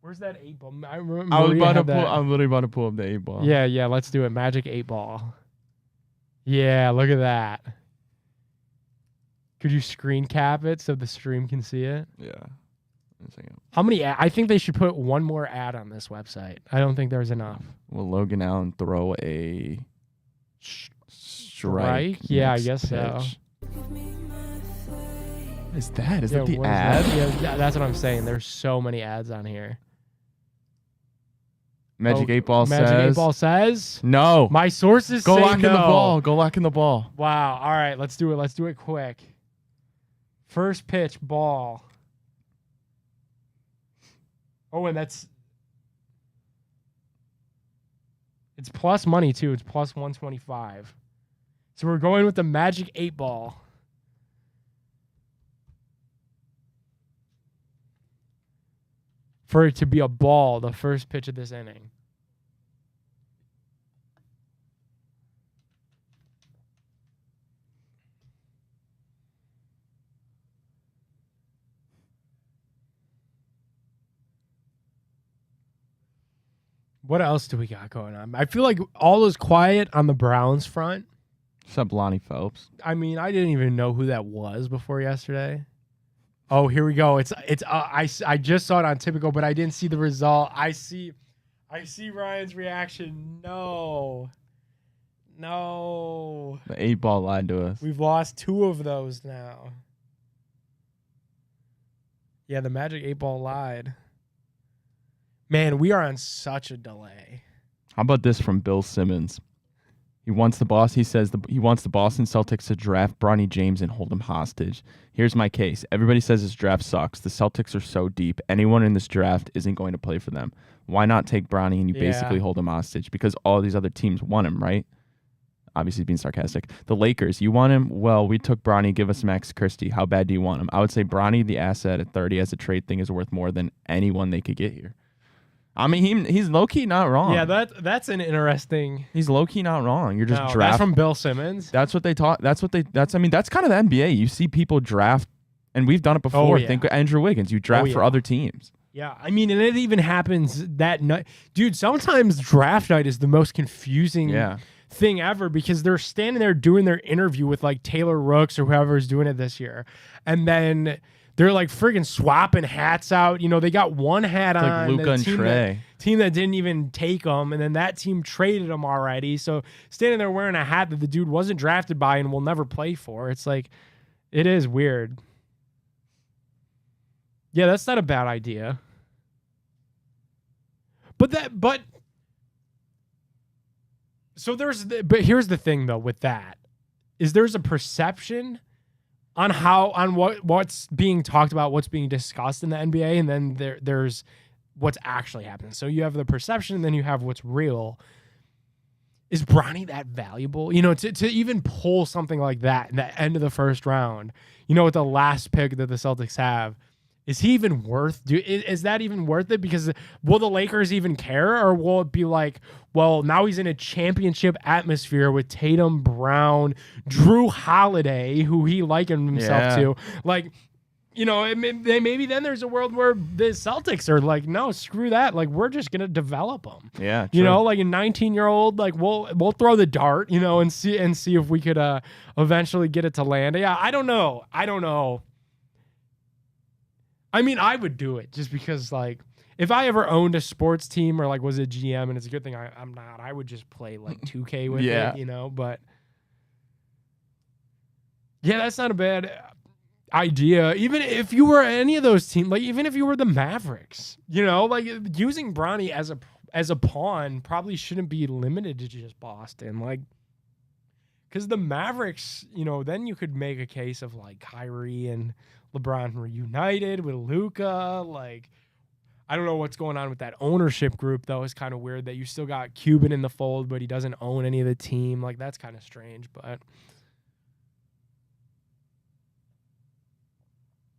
Where's that 8 ball? I remember I'm literally about to pull up the 8 ball. Yeah, let's do it. Magic 8 ball. Yeah, look at that. Could you screen cap it so the stream can see it? Yeah. One second. How many? I think they should put one more ad on this website. I don't think there's enough. Will Logan Allen throw a strike? Yeah, I next guess so. pitch? What is that? Is that the what is ad? that? Yeah, that's what I'm saying. There's so many ads on here. Magic 8 ball Magic says. 8 ball says. No. My sources Go say lock in no. the ball. Go lock in the ball. Wow. All right, let's do it. Let's do it quick. First pitch, ball. Oh, and it's plus money too. It's plus 125. So we're going with the Magic 8 ball. For it to be a ball, the first pitch of this inning. What else do we got going on? I feel like all is quiet on the Browns front. Except Lonnie Phelps. I mean, I didn't even know who that was before yesterday. Oh, here we go. I just saw it on Typical, but I didn't see the result. I see Ryan's reaction. No. The 8 ball lied to us. We've lost 2 of those now. Yeah, the Magic 8 ball lied. Man, we are on such a delay. How about this from Bill Simmons? He wants the Boston Celtics to draft Bronny James and hold him hostage. Here's my case. Everybody says this draft sucks. The Celtics are so deep. Anyone in this draft isn't going to play for them. Why not take Bronny and you basically hold him hostage? Because all these other teams want him, right? Obviously being sarcastic. The Lakers, you want him? Well, we took Bronny. Give us Max Christie. How bad do you want him? I would say Bronny, the asset at 30 as a trade thing, is worth more than anyone they could get here. I mean, he's low-key not wrong. Yeah, that's an interesting. He's low-key not wrong. You're just That's drafting. from Bill Simmons. That's what they taught. That's kind of the NBA. You see people draft, and we've done it before. Oh, yeah. Think of Andrew Wiggins. You draft for other teams. Yeah, I mean, and it even happens that night. Dude, sometimes draft night is the most confusing thing ever because they're standing there doing their interview with like Taylor Rooks or whoever's doing it this year. And then they're like friggin' swapping hats out. They got one hat on. Like Luka and Trey. Team that didn't even take them, and then that team traded them already. So standing there wearing a hat that the dude wasn't drafted by and will never play for. It's like, it is weird. Yeah, that's not a bad idea. But here's the thing though with that is there's a perception on what's being talked about, what's being discussed in the NBA, and then there's what's actually happening. So you have the perception, and then you have what's real. Is Bronny that valuable? To even pull something like that in the end of the first round, with the last pick that the Celtics have, is he even worth? Is that even worth it? Because will the Lakers even care, or will it be like, well, now he's in a championship atmosphere with Tatum, Brown, Drew Holiday, who he likened himself to, like. Maybe then there's a world where the Celtics are like, no, screw that. Like, we're just gonna develop them. Yeah, true. Like a 19-year-old, like we'll throw the dart, and see if we could eventually get it to land. Yeah, I don't know. I mean, I would do it just because, like, if I ever owned a sports team or like was a GM, and it's a good thing I'm not, I would just play like 2K with it, But yeah, that's not a bad idea. Even if you were any of those teams, like even if you were the Mavericks, like using Bronny as a pawn probably shouldn't be limited to just Boston. Like, Because the Mavericks, then you could make a case of like Kyrie and LeBron reunited with Luka. Like, I don't know what's going on with that ownership group, though. It's kind of weird that you still got Cuban in the fold, but he doesn't own any of the team. Like, that's kind of strange. But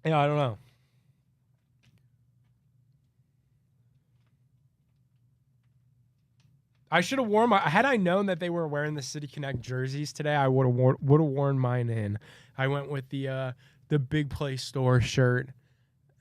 yeah, I don't know. I should have worn had I known that they were wearing the City Connect jerseys today, I would have worn mine in. I went with the Big Play Store shirt,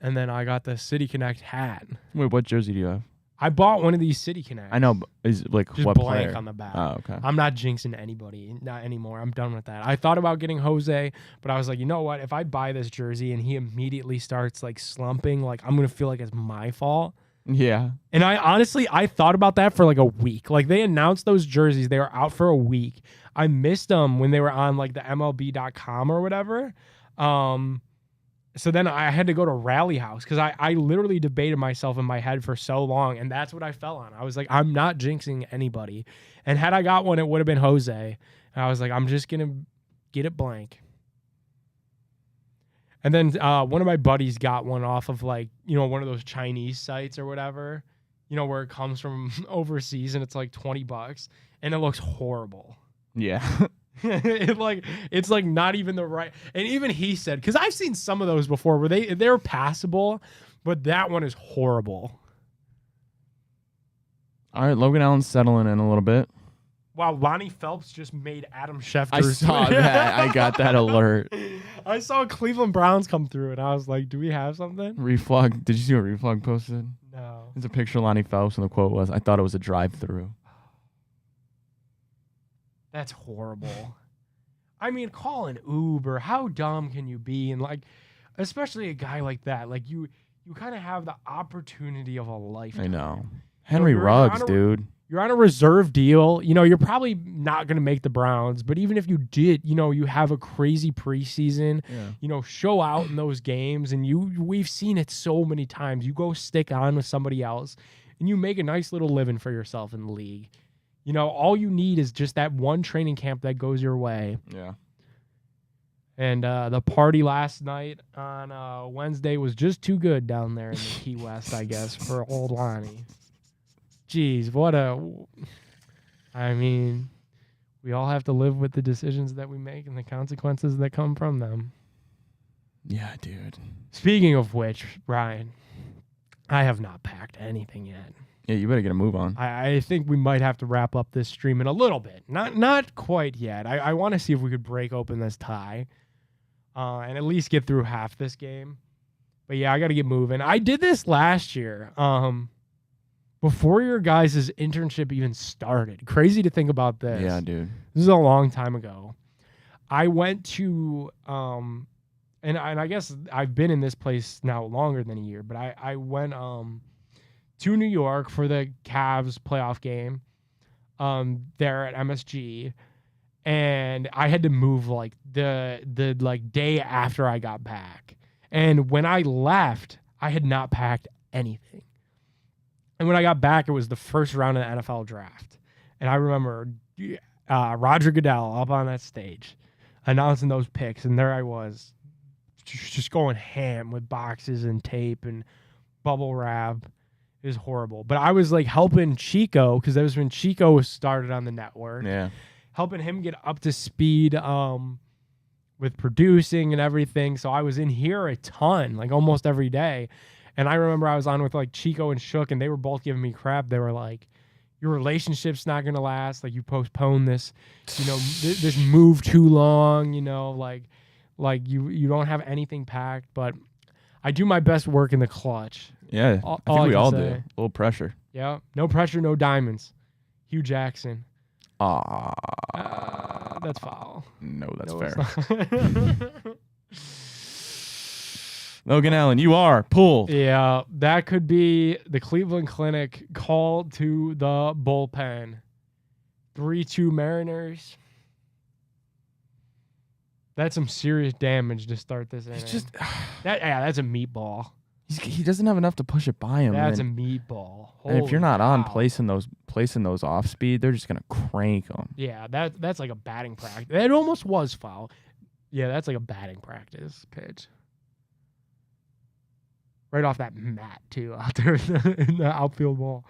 and then I got the City Connect hat. Wait, what jersey do you have? I bought one of these City Connects. I know, but is like just what blank player? On the back. Oh, okay. I'm not jinxing anybody, not anymore. I'm done with that. I thought about getting Jose, but I was like, you know what? If I buy this jersey and he immediately starts like slumping, like I'm gonna feel like it's my fault. Yeah. And I thought about that for like a week. Like they announced those jerseys, they were out for a week. I missed them when they were on like the MLB.com or whatever. So then I had to go to Rally House because I literally debated myself in my head for so long, and that's what I fell on. I was like, I'm not jinxing anybody. And had I got one, it would have been Jose. And I was like, I'm just going to get it blank. And then one of my buddies got one off of like, one of those Chinese sites or whatever, where it comes from overseas and it's like $20 and it looks horrible. Yeah. It's like not even the right. And even he said, because I've seen some of those before where they're passable, but that one is horrible. All right, Logan Allen's settling in a little bit. Wow, Lonnie Phelps just made Adam Schefter. I saw that. I got that alert. I saw Cleveland Browns come through, and I was like, do we have something? Reflug. Did you see what Reflug posted? No. There's a picture of Lonnie Phelps, and the quote was, I thought it was a drive-through. That's horrible. I mean, call an Uber. How dumb can you be? And, like, especially a guy like that. Like, you kind of have the opportunity of a lifetime. I know. Henry Ruggs, dude. You're on a reserve deal. You're probably not going to make the Browns, but even if you did, you have a crazy preseason, show out in those games. And we've seen it so many times. You go stick on with somebody else and you make a nice little living for yourself in the league. All you need is just that one training camp that goes your way. Yeah. And the party last night on Wednesday was just too good down there in the Key West, I guess, for old Lonnie. Jeez, we all have to live with the decisions that we make and the consequences that come from them. Yeah, dude. Speaking of which, Ryan, I have not packed anything yet. Yeah, you better get a move on. I think we might have to wrap up this stream in a little bit. Not quite yet. I want to see if we could break open this tie and at least get through half this game. But yeah, I got to get moving. I did this last year. Before your guys' internship even started. Crazy to think about this. Yeah, dude. This is a long time ago. I went to, and I guess I've been in this place now longer than a year, but I went to New York for the Cavs playoff game there at MSG, and I had to move like the like day after I got back. And when I left, I had not packed anything. And when I got back, it was the first round of the NFL draft. And I remember Roger Goodell up on that stage announcing those picks. And there I was just going ham with boxes and tape and bubble wrap. It was horrible. But I was like helping Chico, because that was when Chico was started on the network. Yeah. Helping him get up to speed with producing and everything. So I was in here a ton, like almost every day. And I remember I was on with like Chico and Shook, and they were both giving me crap. They were like, your relationship's not going to last. Like, you postpone this, this move too long, like you don't have anything packed. But I do my best work in the clutch. Yeah, I think we all do. A little pressure. Yeah, no pressure, no diamonds. Hugh Jackson. That's foul. No, that's fair. Logan Allen, you are pulled. Yeah, that could be the Cleveland Clinic call to the bullpen. 3-2 Mariners. That's some serious damage to start this inning. It's just that's a meatball. he doesn't have enough to push it by him. That's a and, meatball. and if you're not on Holy placing those off speed, they're just gonna crank them. yeah, that's like a batting practice. It almost was foul. Yeah, that's like a batting practice pitch. Right off that mat too, out there in the outfield ball.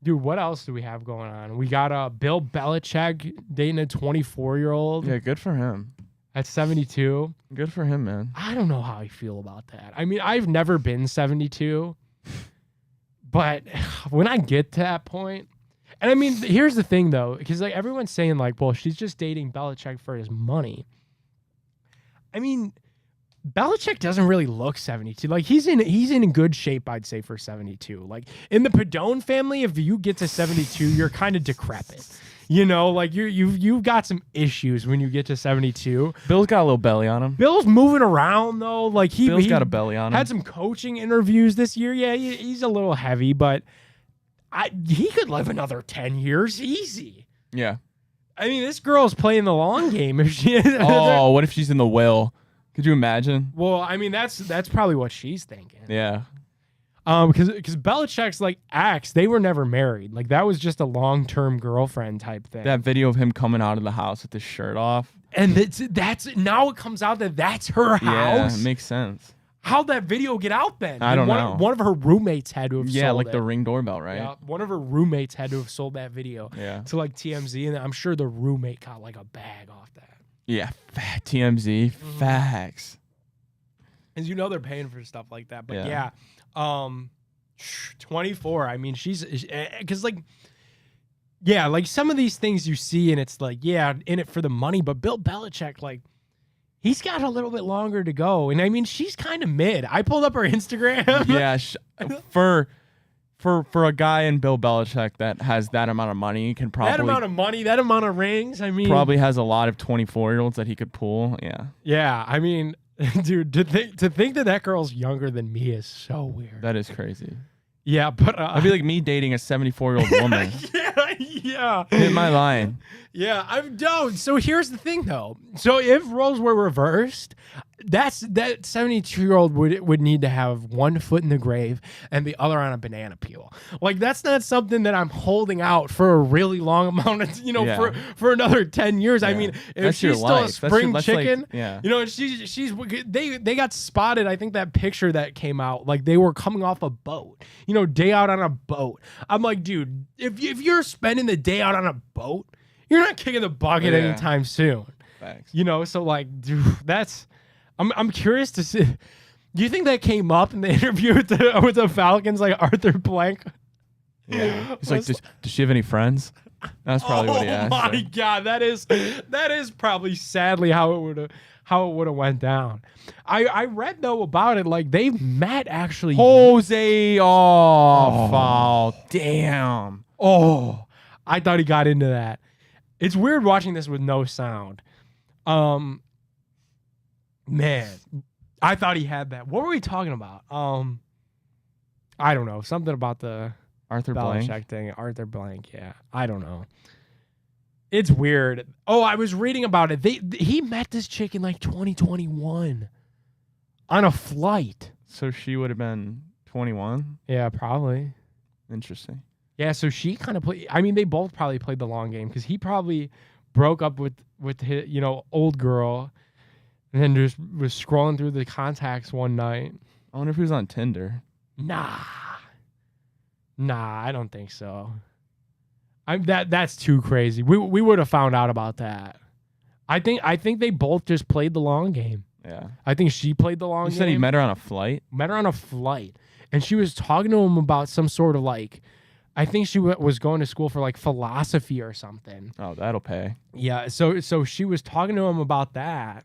Dude, what else do we have going on? We got Bill Belichick dating a 24-year-old Yeah, good for him. at 72. Good for him, man. I don't know how I feel about that. I mean, I've never been 72, but when I get to that point, and I mean, here's the thing though, because like everyone's saying like, well, she's just dating Belichick for his money. I mean, Belichick doesn't really look 72. Like he's in good shape, I'd say, for 72. Like in the Padone family, if you get to 72, you're kind of decrepit. You know, like you've got some issues when you get to 72. Bill's got a little belly on him. Bill's moving around though. Like Bill's got a belly on him. Had some coaching interviews this year. Yeah, he's a little heavy, but he could live another 10 years easy. Yeah. I mean, this girl's playing the long game. If she Oh, what if she's in the will? Could you imagine? Well, I mean, that's probably what she's thinking. Yeah. Because Belichick's like ex, they were never married. Like that was just a long-term girlfriend type thing. That video of him coming out of the house with his shirt off. And that's now it comes out that that's her house. Yeah, it makes sense. How'd that video get out then? I don't know. One of her roommates had to have Yeah, sold like it. the Ring doorbell, right? Yeah, one of her roommates had to have sold that video Yeah. to like TMZ, and I'm sure the roommate got like a bag off that. Yeah, TMZ, facts. Because you know they're paying for stuff like that. But Yeah. yeah, 24. I mean, she's because like, yeah, like some of these things you see, and it's like, yeah, in it for the money. But Bill Belichick, like, he's got a little bit longer to go, and I mean, she's kind of mid. I pulled up her Instagram. Yeah, for a guy in Bill Belichick that has that amount of money, can probably that amount of money, that amount of rings. I mean, probably has a lot of 24-year-olds that he could pull. Yeah, yeah. I mean, dude, to think that girl's younger than me is so weird. that is crazy. Yeah, but I'd be like me dating a 74-year-old woman. yeah. Hit my line. Yeah, I'm down. So here's the thing, though. So if roles were reversed, that 72-year-old would need to have one foot in the grave and the other on a banana peel. Like that's not something that I'm holding out for a really long amount of, for another 10 years. I mean, if That's your she's still a life. spring That's like- chicken, yeah. you know, she's they got spotted. I think that picture that came out, like they were coming off a boat, you know, day out on a boat. I'm like, dude, if you're spending the day out on a boat, you're not kicking the bucket Yeah. anytime soon. Facts. You know, so like, dude, I'm curious to see. Do you think that came up in the interview with the Falcons, like Arthur Blank? Yeah. He's like, does she have any friends? That's probably what he asked. Oh my her. god, that is probably sadly how it would have went down. I read though about it, like they met actually. Jose, foul. Damn. Oh, I thought he got into that. It's weird watching this with no sound. Man, I thought he had that. What were we talking about? I don't know. Something about the Arthur Belichick Blank. thing. Arthur Blank, yeah. I don't know. It's weird. Oh, I was reading about it. He met this chick in like 2021 on a flight. So she would have been 21. Yeah, probably. Interesting. Yeah, so she kind of played. I mean, they both probably played the long game because he probably broke up with his, old girl, and then just was scrolling through the contacts one night. I wonder if he was on Tinder. Nah, I don't think so. That's too crazy. We would have found out about that. I think they both just played the long game. Yeah. I think she played the long You game. said he met her on a flight? Met her on a flight, and she was talking to him about some sort of like, I think she was going to school for like philosophy or something. Oh, that'll pay. Yeah, so she was talking to him about that,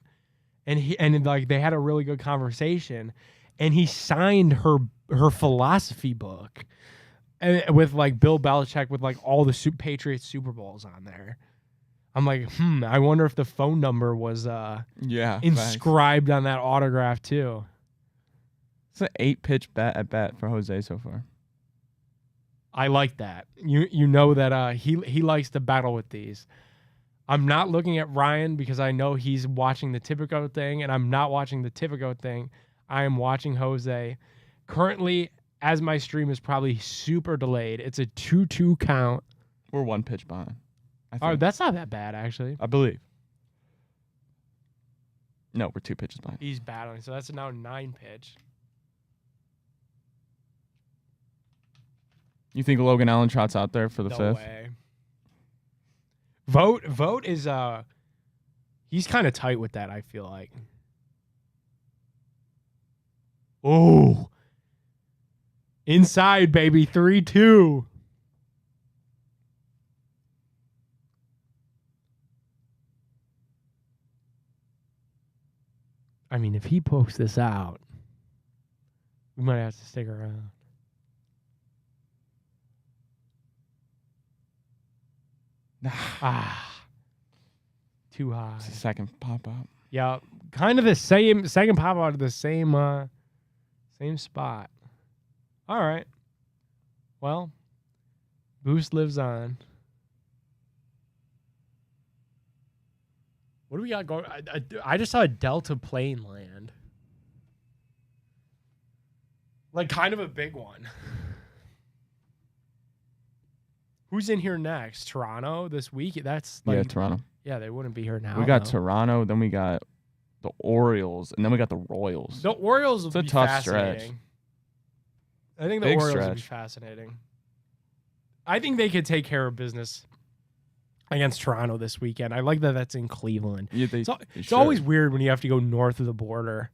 and like they had a really good conversation, and he signed her philosophy book, with like Bill Belichick with like all the Patriots Super Bowls on there. I'm like, I wonder if the phone number was Yeah. inscribed on that autograph too. It's an 8-pitch at bat for Jose so far. I like that. You know that he likes to battle with these. I'm not looking at Ryan because I know he's watching the Tipico thing, and I'm not watching the Tipico thing. I am watching Jose. Currently, as my stream is probably super delayed, it's a 2-2 count. We're 1 pitch behind. Oh, that's not that bad, actually. I believe. No, we're 2 pitches behind. He's battling, so that's now 9 pitch. You think Logan Allen trots out there for the No 5th? way. Vote is he's kind of tight with that, I feel like. Oh. Inside, baby. 3-2. I mean, if he pokes this out, we might have to stick around. Too high. It's the second pop up. Yeah, kind of the same second pop out of the same spot. All right. Well, Boost lives on. What do we got going? I just saw a Delta plane land. Like kind of a big one. Who's in here next? Toronto this week? That's like, Yeah, Toronto. Yeah, they wouldn't be here now. We got though. Toronto, then we got the Orioles, and then we got the Royals. The Orioles It's will a be tough stretch. fascinating. I think the Big Orioles will be stretch. fascinating. I think they could take care of business against Toronto this weekend. I like that that's in Cleveland. Yeah, It's always weird when you have to go north of the border.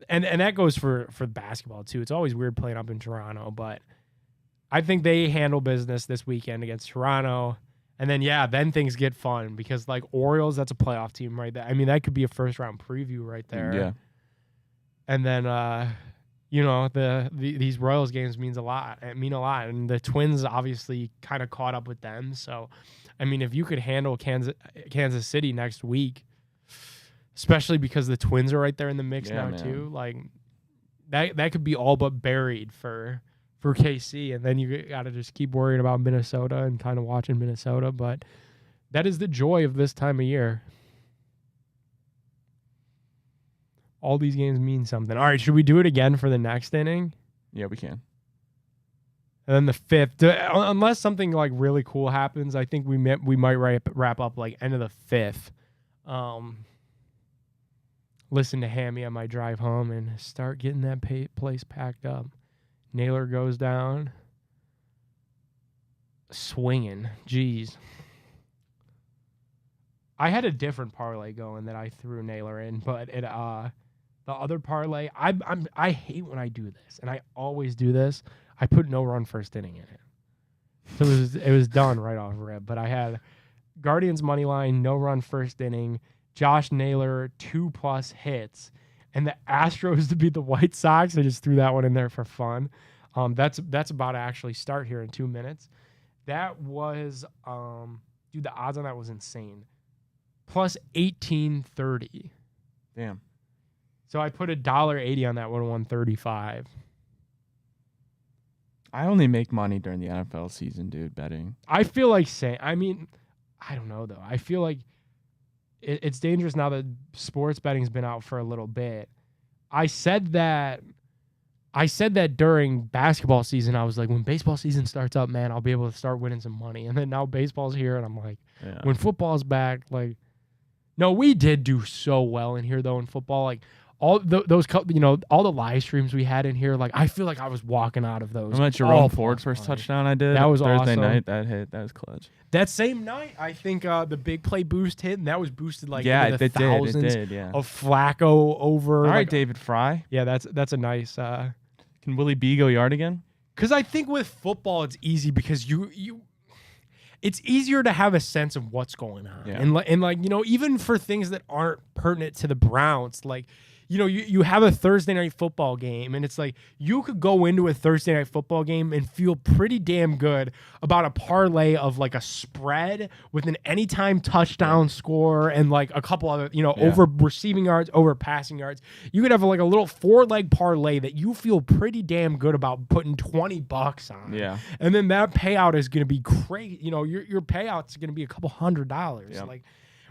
And that goes for basketball too. It's always weird playing up in Toronto, but I think they handle business this weekend against Toronto. And then then things get fun because like Orioles, that's a playoff team right there. I mean, that could be a first round preview right there. Yeah. And then these Royals games mean a lot, and the Twins obviously kind of caught up with them. So, I mean, if you could handle Kansas City next week, especially because the Twins are right there in the mix now man. too, like that could be all but buried for KC, and then you got to just keep worrying about Minnesota and kind of watching Minnesota. But that is the joy of this time of year. All these games mean something. All right, should we do it again for the next inning? Yeah, we can. And then the 5th, unless something like really cool happens, I think we might wrap up like end of the 5th. Listen to Hammy on my drive home and start getting that place packed up. Naylor goes down. Swinging. Jeez. I had a different parlay going that I threw Naylor in, but the other parlay, I hate when I do this, and I always do this. I put no run first inning in it. So it was done right off rip. But I had Guardians money line, no run first inning, Josh Naylor 2+ hits, and the Astros to beat the White Sox. I just threw that one in there for fun. That's about to actually start here in 2 minutes. That was dude, the odds on that was insane. Plus 1830. Damn. So I put $1.80 on that one, 135. I only make money during the NFL season, dude, betting. I feel like I don't know though. I feel like it's dangerous now that sports betting's been out for a little bit. I said that during basketball season. I was like, when baseball season starts up, man, I'll be able to start winning some money. And then now baseball's here, and I'm like, when football's back, like, no, we did do so well in here though in football. Like all those, all the live streams we had in here, like I feel like I was walking out of those. Remember that Jerome Ford first touchdown I did? That was Thursday awesome. night. That hit. That was clutch. That same night, I think the big play boost hit, and that was boosted like Yeah, into the it thousands did. Yeah. of Flacco over. All right, like, David Fry. yeah, that's a nice. Can Willie B go yard again? Because I think with football, it's easy because it's easier to have a sense of what's going on, Yeah. and like even for things that aren't pertinent to the Browns, like you have a Thursday night football game, and it's like you could go into a Thursday night football game and feel pretty damn good about a parlay of like a spread with an anytime touchdown score and like a couple other, over receiving yards, over passing yards. You could have like a little 4-leg parlay that you feel pretty damn good about putting $20 on. Yeah. And then that payout is going to be great. Your payout's going to be a couple $100. Yeah. Like,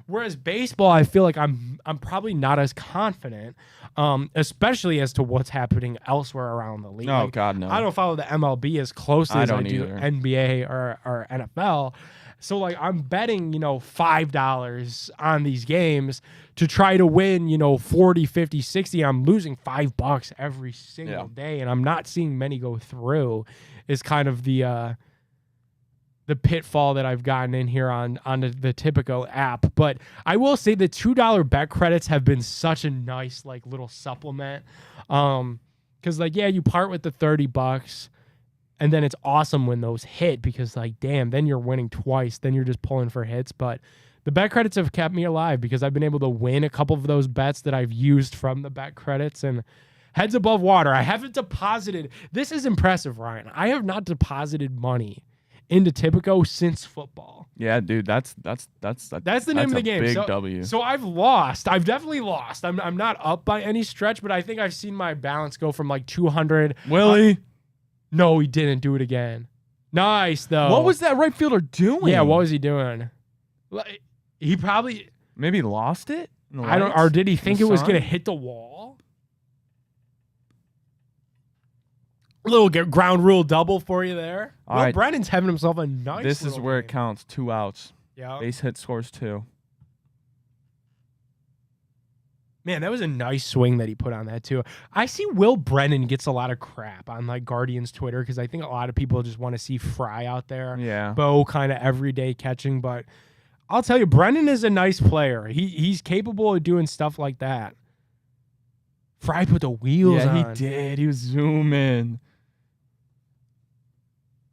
whereas baseball, I feel like I'm probably not as confident, especially as to what's happening elsewhere around the league. Oh, Like, God, no. I don't follow the MLB as closely I as I don't do either. NBA or NFL. So, like, I'm betting, $5 on these games to try to win, 40, 50, 60. I'm losing $5 every single day, and I'm not seeing many go through is kind of the pitfall that I've gotten in here on the Tipico app. But I will say the $2 bet credits have been such a nice like little supplement. Cause like, you part with the $30 and then it's awesome when those hit because like, damn, then you're winning twice. Then you're just pulling for hits. But the bet credits have kept me alive because I've been able to win a couple of those bets that I've used from the bet credits and heads above water. I haven't deposited. This is impressive, Ryan. I have not deposited money into Tipico since football. Yeah, dude, that's the name of the game. Big so, W. So I've lost. I've definitely lost. I'm not up by any stretch, but I think I've seen my balance go from like 200. Willie, no, he didn't do it again. Nice though. what was that right fielder doing? Yeah, what was he doing? Like, he probably maybe lost it. in the I don't. lights? Or did he think The it was sun? gonna hit the wall? A little ground rule double for you there. All Well, right. Brennan's having himself a nice. This is little where it game. counts. 2 outs. Yeah. Base hit scores 2. Man, that was a nice swing that he put on that too. I see Will Brennan gets a lot of crap on like Guardians Twitter because I think a lot of people just want to see Fry out there. Yeah. Bo kind of everyday catching, but I'll tell you, Brennan is a nice player. He's capable of doing stuff like that. Fry put the wheels on. Yeah, he did. He was zooming.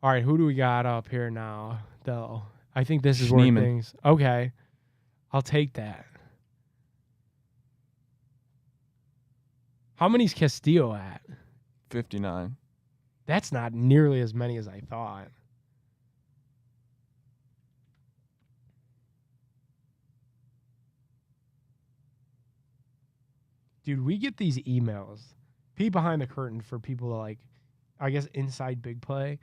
All right, who do we got up here now, though? I think this is where Schneemann. things... Okay, I'll take that. How many's Castillo at? 59. That's not nearly as many as I thought. Dude, we get these emails. Peek behind the curtain for people to like, I guess inside Big Play.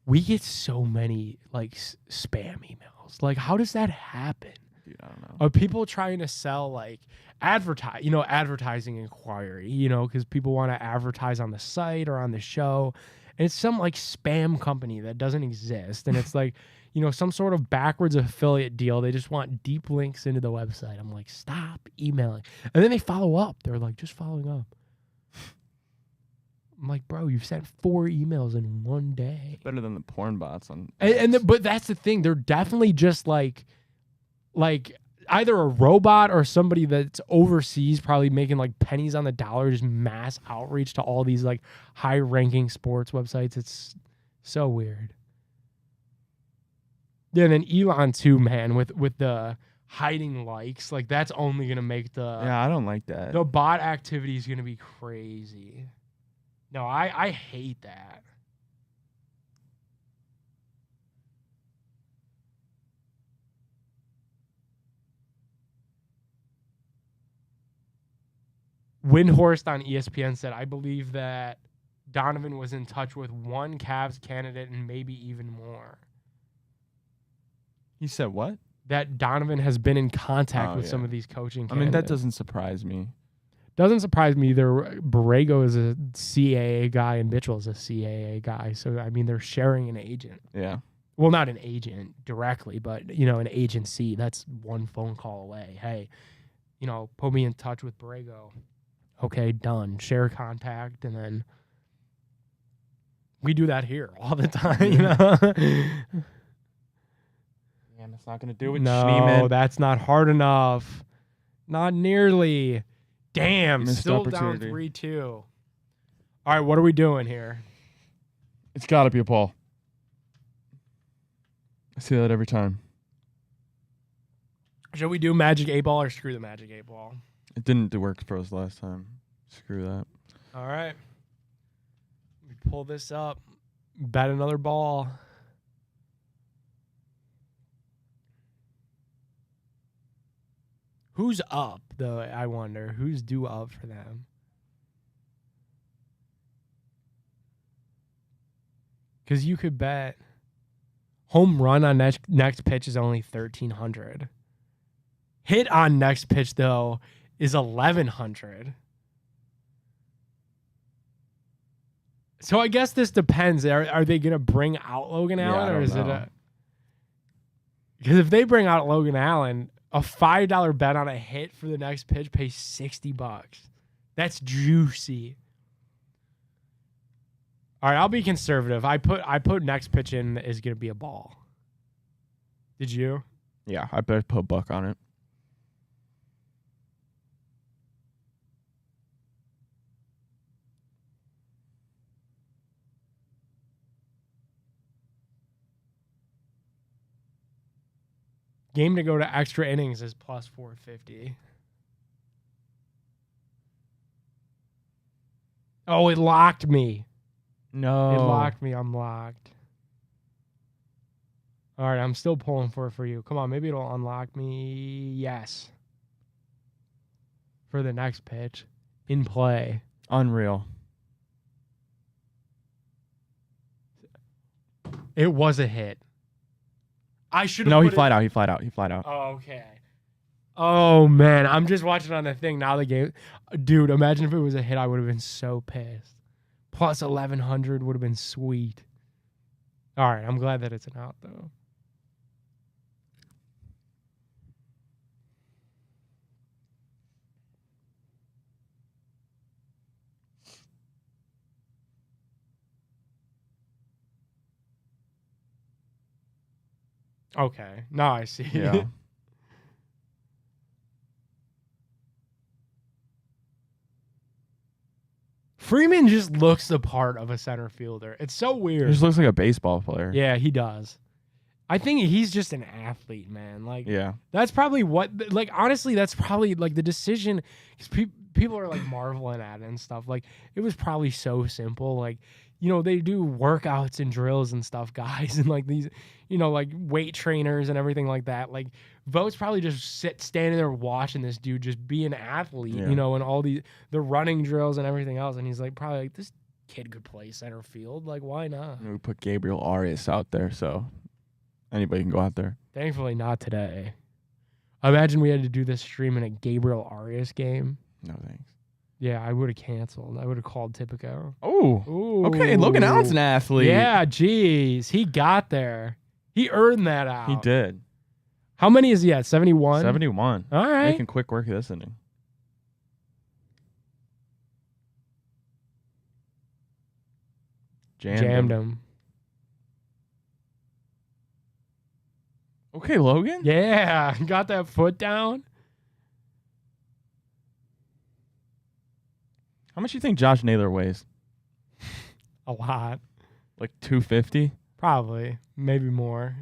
We get so many like spam emails. Like, how does that happen? Dude, I don't know. Are people trying to sell like advertising inquiry, because people want to advertise on the site or on the show. And it's some like spam company that doesn't exist. And it's like, some sort of backwards affiliate deal. They just want deep links into the website. I'm like, stop emailing. And then they follow up. They're like, just following up. I'm like, bro, you've sent 4 emails in one day. Better than the porn bots on. But that's the thing. They're definitely just like either a robot or somebody that's overseas, probably making like pennies on the dollar, just mass outreach to all these like high ranking sports websites. It's so weird. Yeah, and then Elon too, man, with the hiding likes, like that's only gonna make Yeah, I don't like that. the bot activity is gonna be crazy. No, I hate that. Windhorst on ESPN said, I believe that Donovan was in touch with one Cavs candidate and maybe even more. He said what? That Donovan has been in contact with yeah. some of these coaching I candidates. mean, that doesn't surprise me. Doesn't surprise me either. Borrego is a CAA guy and Mitchell is a CAA guy. So, I mean, they're sharing an agent. Yeah. Well, not an agent directly, but, an agency. That's one phone call away. Hey, put me in touch with Borrego. Okay, done. Share contact, and then we do that here all the time. Man, that's not gonna do it. No, Schneemann. that's not hard enough. Not nearly. Damn, Missed still down opportunity. 3-2. All right, what are we doing here? It's got to be a Paul. I see that every time. Should we do Magic 8 Ball or screw the Magic 8 Ball? It didn't work for us last time. Screw that. All right. We pull this up. Bet another ball. Who's up, though, I wonder? Who's due up for them? Because you could bet home run on next pitch is only 1,300. Hit on next pitch, though, is 1,100. So I guess this depends. Are they going to bring out Logan Allen, or is it a... Because if they bring out Logan Allen, a $5 bet on a hit for the next pitch pays $60. That's juicy. All right, I'll be conservative. I put next pitch in is going to be a ball. Did you? Yeah, I better put a buck on it. Game to go to extra innings is plus 450. Oh, it locked me. No. It locked me. I'm locked. All right, I'm still pulling for you. Come on, maybe it'll unlock me. Yes. For the next pitch. In play. Unreal. It was a hit. I should have. No, he flied out. He flied out. Oh, okay. Oh, man. I'm just watching on the thing now. The game. Dude, imagine if it was a hit. I would have been so pissed. Plus 1,100 would have been sweet. All right. I'm glad that it's an out, though. Okay. Now I see. Yeah. Freeman just looks the part of a center fielder. It's so He weird. just looks like a baseball player. Yeah, he does. I think he's just an athlete, man. Like, Yeah. that's probably what, like, honestly, that's probably, like, the decision, because people are, like, marveling at it and stuff. Like, it was probably so simple. Like, you know, they do workouts and drills and stuff, guys, and, like, these, you know, like, weight trainers and everything like that. Like, Vogt's probably just standing there watching this dude just be an athlete, Yeah. you know, and all the running drills and everything else. And he's, like, probably like, this kid could play center field. Like, why not? We put Gabriel Arias out there, so anybody can go out there. Thankfully, not today. Imagine we had to do this stream in a Gabriel Arias game. No thanks. Yeah, I would have canceled. I would have called Tipico. Oh. Ooh. Okay, Logan Allen's an athlete. Yeah, geez. He got there. He earned that out. He did. How many is he at? 71? 71. All right. Making quick work of this inning. Jammed him. Okay, Logan. Yeah, got that foot down. How much do you think Josh Naylor weighs? A lot. Like 250? Probably. Maybe more.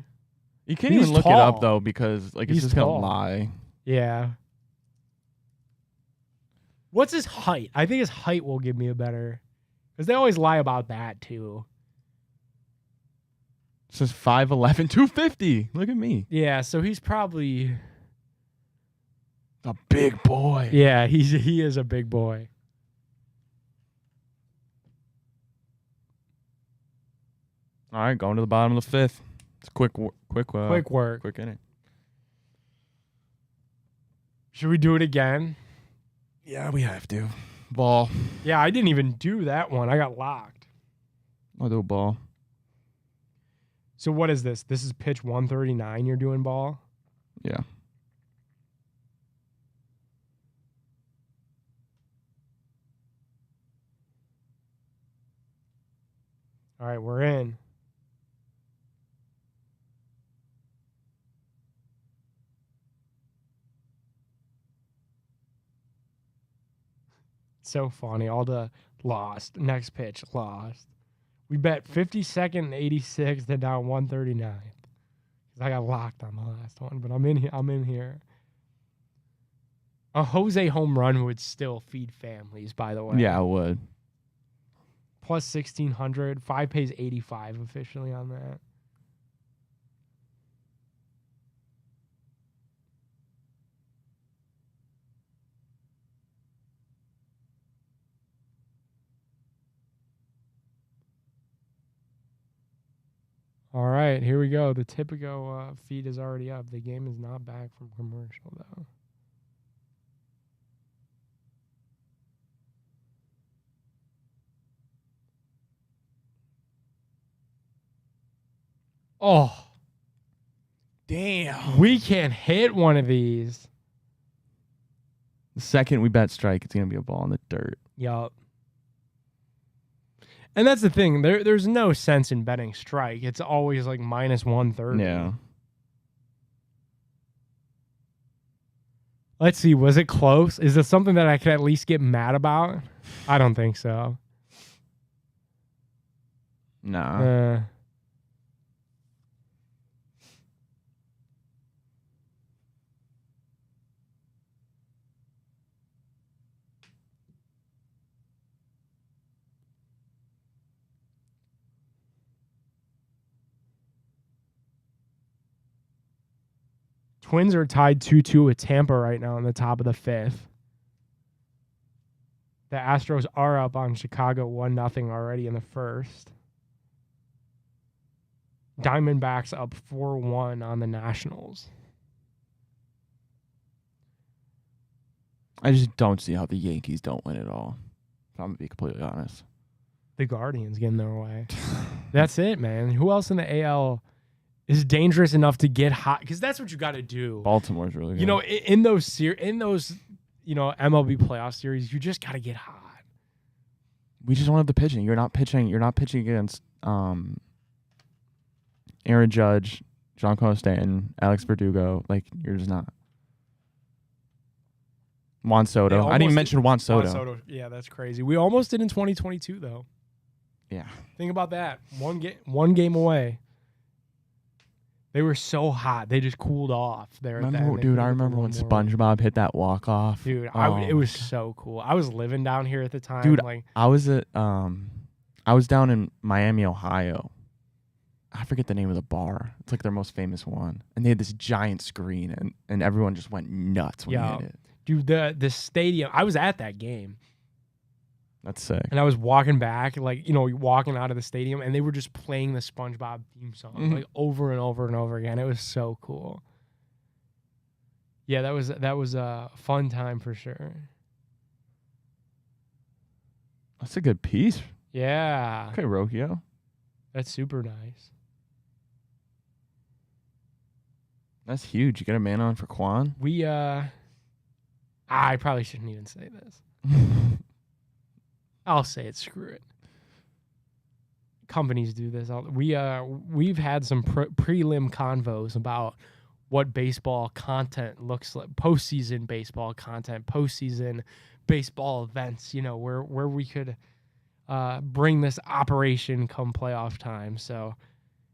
You can't He's even look it tall. up though because like it's He's just tall. gonna lie. Yeah. What's his height? I think his height will give me a better... Because they always lie about that, too. It says 5'11", 250. Look at me. Yeah, so he's probably... A big boy. Yeah, he is a big boy. All right, going to the bottom of the fifth. It's quick work. Quick Quick inning. Should we do it again? Yeah, we have to. Ball. Yeah, I didn't even do that one. I got locked. I'll do a ball. So what is this? This is pitch 139 you're doing ball? Yeah. All right, we're in. So funny. All the lost. Next pitch, lost. We bet 52nd and 86th and down 139th. Because I got locked on the last one, but I'm in here. A Jose home run would still feed families, by the way. Yeah, I would. Plus 1,600. 5 pays 85 officially on that. All right, here we go. The Tipico feed is already up. The game is not back from commercial, though. Oh, Damn. we can't hit one of these. The second we bet strike, it's going to be a ball in the dirt. Yup. And that's the thing. There's no sense in betting strike. It's always like minus 130. Yeah. Let's see. Was it close? Is this something that I could at least get mad about? I don't think so. Nah. Twins are tied 2-2 with Tampa right now in the top of the 5th. The Astros are up on Chicago 1-0 already in the first. Diamondbacks up 4-1 on the Nationals. I just don't see how the Yankees don't win at all. If I'm going to be completely honest. The Guardians getting their way. That's it, man. Who else in the AL is dangerous enough to get hot? Because that's what you got to do. Baltimore's really good. You know, in those MLB playoff series, you just got to get hot. We just don't have the pitching. You're not pitching against Aaron Judge, Giancarlo Stanton, Alex Verdugo. Like, you're just not. Juan Soto. I didn't even mention Juan Soto. Yeah, that's crazy. We almost did in 2022, though. Yeah. Think about that. One game away. They were so hot. They just cooled off there. I remember when SpongeBob hit that walk-off. Dude, it was so cool. I was living down here at the time. Dude, I was down in Miami, Ohio. I forget the name of the bar. It's like their most famous one. And they had this giant screen, and everyone just went nuts when they hit it. Dude, the stadium, I was at that game. That's sick. And I was walking back, walking out of the stadium, and they were just playing the SpongeBob theme song, over and over and over again. It was so cool. Yeah, that was a fun time for sure. That's a good piece. Yeah. Okay, Rocchio. That's super nice. That's huge. You got a man on for Quan? I probably shouldn't even say this. I'll say it. Screw it. Companies do this. We've had some prelim convos about what baseball content looks like, postseason baseball content, postseason baseball events. Where we could bring this operation come playoff time. So,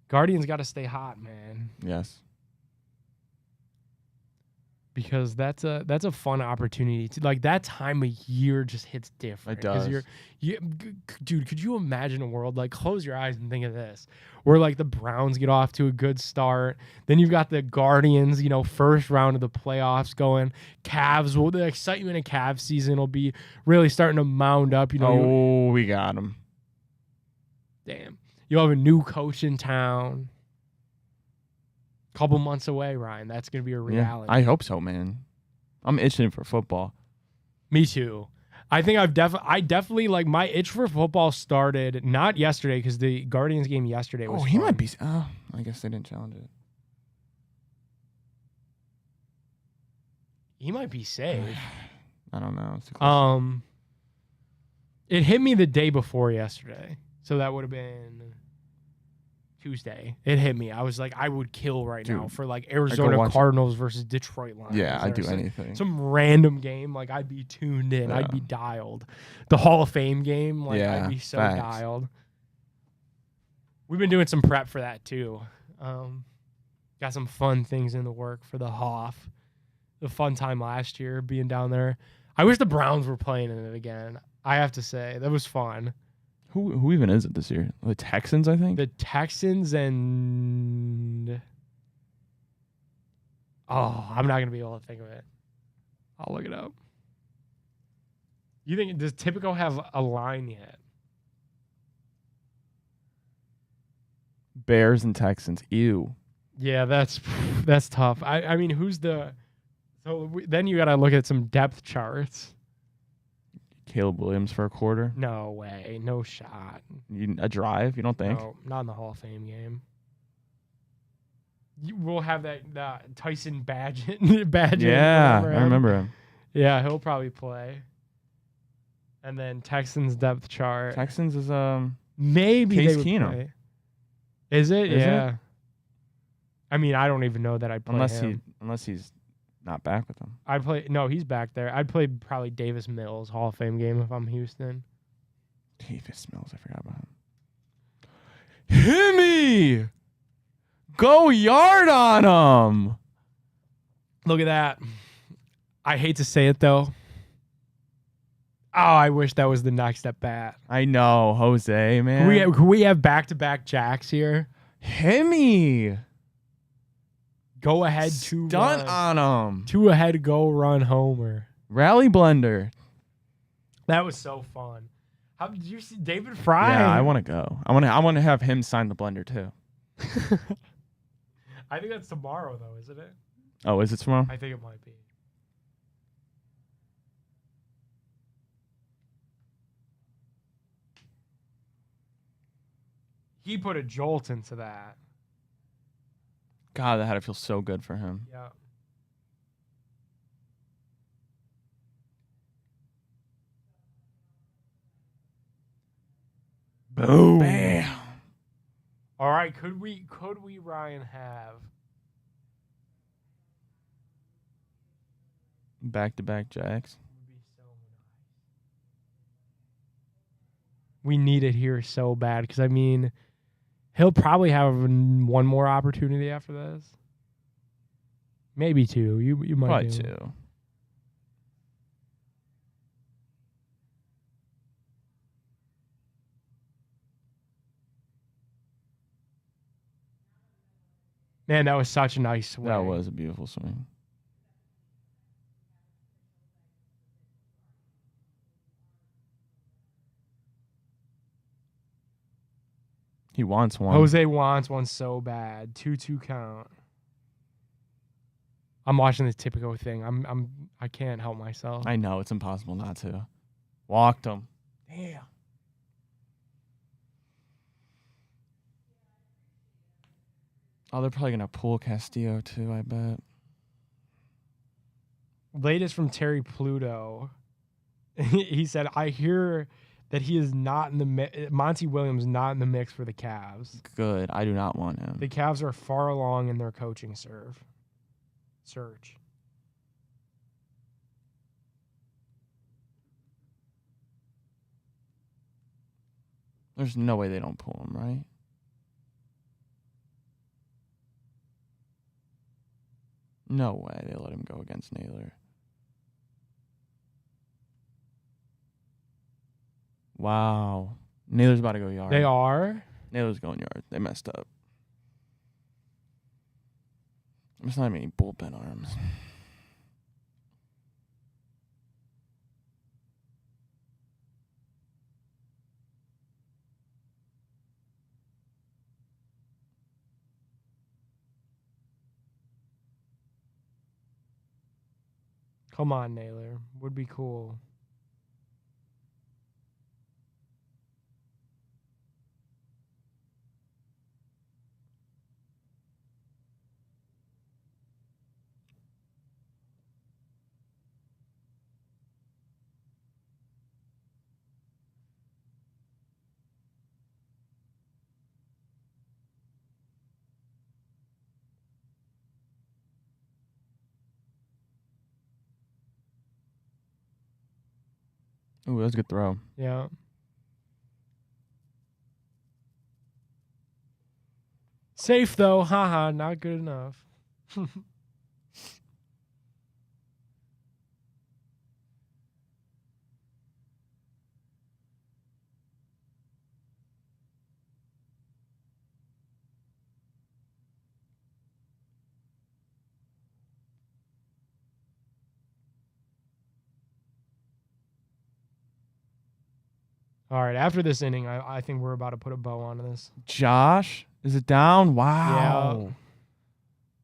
Guardians got to stay hot, man. Yes. Because that's a fun opportunity to, like, that time of year just hits different. It does. Dude, could you imagine a world, like, close your eyes and think of this, where like the Browns get off to a good start, then you've got the Guardians, first round of the playoffs going. The excitement of Cavs season will be really starting to mound up. We got them. Damn, you'll have a new coach in town. Couple months away, Ryan. That's going to be a reality. Yeah, I hope so, man. I'm itching for football. Me too. I think I definitely, like, my itch for football started not yesterday, because the Guardians game yesterday was he fun. might be. I guess they didn't challenge it. He might be safe. I don't know. It's too close. It hit me the day before yesterday, so that would have been Tuesday. It hit me. I was like, I would kill right now for, like, Arizona Cardinals versus Detroit Lions. Yeah, I'd do anything. Some random game, like, I'd be tuned in. Yeah. I'd be dialed. The Hall of Fame game, like, I'd be so dialed. We've been doing some prep for that too. Got some fun things in the work for the Hoff. a fun time last year being down there. I wish the Browns were playing in it again. I have to say that was fun. Who even is it this year? The Texans, I think. The Texans and I'm not gonna be able to think of it. I'll look it up. You think does Tipico have a line yet? Bears and Texans. Ew. Yeah, that's tough. I mean, who's the? Then you gotta look at some depth charts. Caleb Williams for a quarter. No way, no shot. A drive? You don't think? No, not in the Hall of Fame game. We'll have that Tyson Badgett. Yeah, I remember him. Yeah, he'll probably play. And then Texans depth chart. Texans is maybe Case they would Keenum. play. Is it? Is Yeah. it? I mean, I don't even know that I'd play him. Unless he's not back with them. I'd play. No, he's back there. I'd play probably Davis Mills Hall of Fame game if I'm Houston. Davis Mills, I forgot about him. Himmy, go yard on him. Look at that. I hate to say it though. Oh, I wish that was the next at bat. I know, Jose, man. Can we have back-to-back jacks here? Himmy, Go ahead, stunt on him. 2 ahead, go run homer. Rally blender. That was so fun. How did you see David Fry? Yeah, I want to go. I want to have him sign the blender too. I think that's tomorrow though, isn't it? Oh, is it tomorrow? I think it might be. He put a jolt into that. God, that had to feel so good for him. Yeah. Boom. Bam. All right, could we Ryan have Back-to-back jacks. We need it here so bad because I mean, he'll probably have one more opportunity after this. Maybe 2. You might Probably do. 2. Man, that was such a nice swing. That was a beautiful swing. He wants one. Jose wants one so bad. 2-2 count. I'm watching this typical thing. I can't help myself. I know, it's impossible not to. Walked him. Damn. Oh, they're probably gonna pull Castillo too, I bet. Latest from Terry Pluto. He said, I hear that he is not in the Monty Williams not in the mix for the Cavs. Good. I do not want him. The Cavs are far along in their coaching search. There's no way they don't pull him, right? No way they let him go against Naylor. Wow. Naylor's about to go yard. They are? Naylor's going yard. They messed up. There's not even any bullpen arms. Come on, Naylor. Would be cool. Ooh, that was a good throw. Yeah. Safe though. Haha, not good enough. All right, after this inning, I think we're about to put a bow on this. Josh, is it down? Wow. Yeah.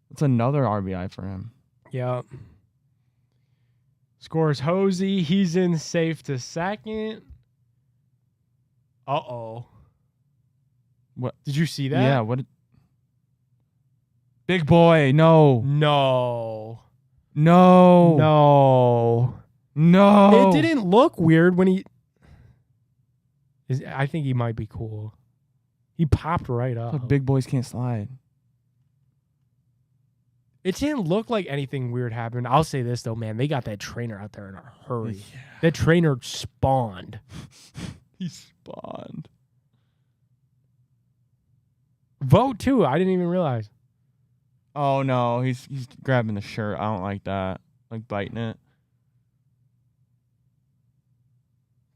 That's another RBI for him. Yep. Scores Hosey. He's in safe to second. Uh-oh. What? Did you see that? Yeah, what? Big boy, no. No. No. No. No. It didn't look weird when he... I think he might be cool. He popped right up. But big boys can't slide. It didn't look like anything weird happened. I'll say this, though, man. They got that trainer out there in a hurry. Yeah. That trainer spawned. He spawned. Vote, too. I didn't even realize. Oh, no. He's grabbing the shirt. I don't like that. Like biting it.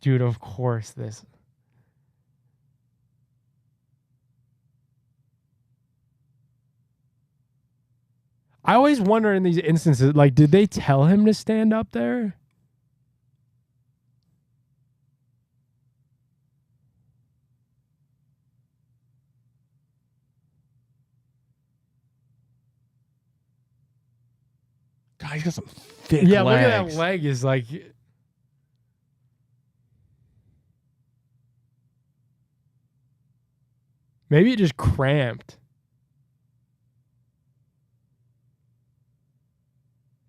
Dude, of course this... I always wonder in these instances, like, did they tell him to stand up there? God, he's got some thick Yeah, legs. look at that leg is like... Maybe it just cramped.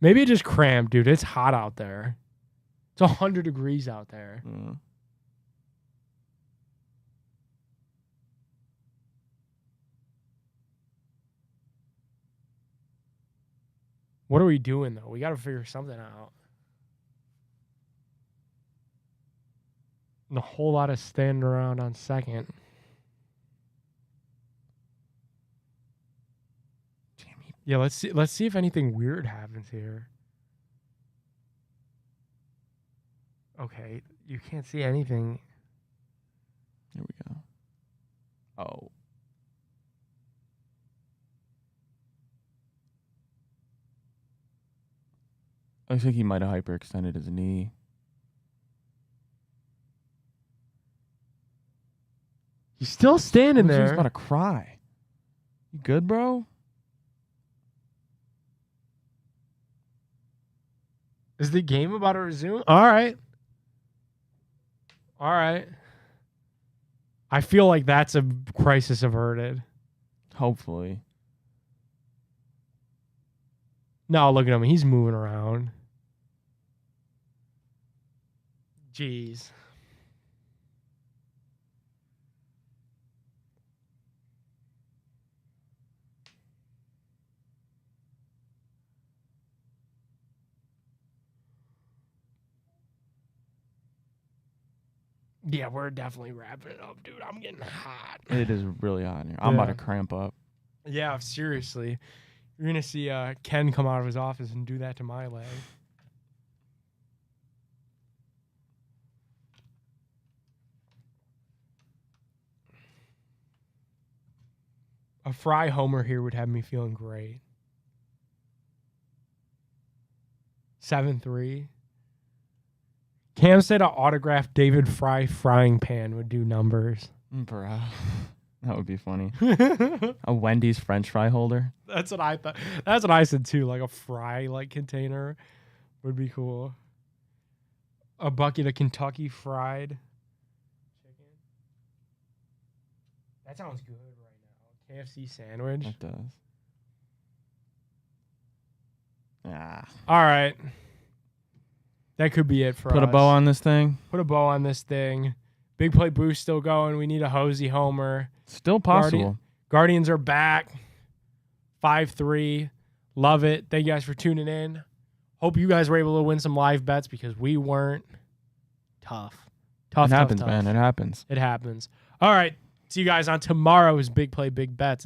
Maybe it just cramped, dude. It's hot out there. It's 100 degrees out there. Mm. What are we doing, though? We got to figure something out. And a whole lot of standing around on second. Yeah, let's see if anything weird happens here. Okay, you can't see anything. Here we go. Oh. I think he might have hyperextended his knee. He's still standing He's there. about to cry. You good, bro? Is the game about to resume? All right. All right. I feel like that's a crisis averted. Hopefully. No, look at him. He's moving around. Jeez. Yeah, we're definitely wrapping it up, dude. I'm getting hot. It is really hot in here. I'm about Yeah. to cramp up. Yeah, seriously. You're going to see Ken come out of his office and do that to my leg. A Fry homer here would have me feeling great. 7-3. Cam said an autographed David Fry frying pan would do numbers. Bro. That would be funny. A Wendy's French fry holder. That's what I thought. That's what I said too. Like a fry container would be cool. A bucket of Kentucky fried chicken. That sounds good right now. KFC sandwich. It does. Ah. All right. That could be it for us. Put a bow on this thing. Put a bow on this thing. Big play boost still going. We need a Hosey homer. Still possible. Guardians are back. 5-3. Love it. Thank you guys for tuning in. Hope you guys were able to win some live bets because we weren't. Tough. It happens, man. It happens. It happens. All right. See you guys on tomorrow's Big Play Big Bets.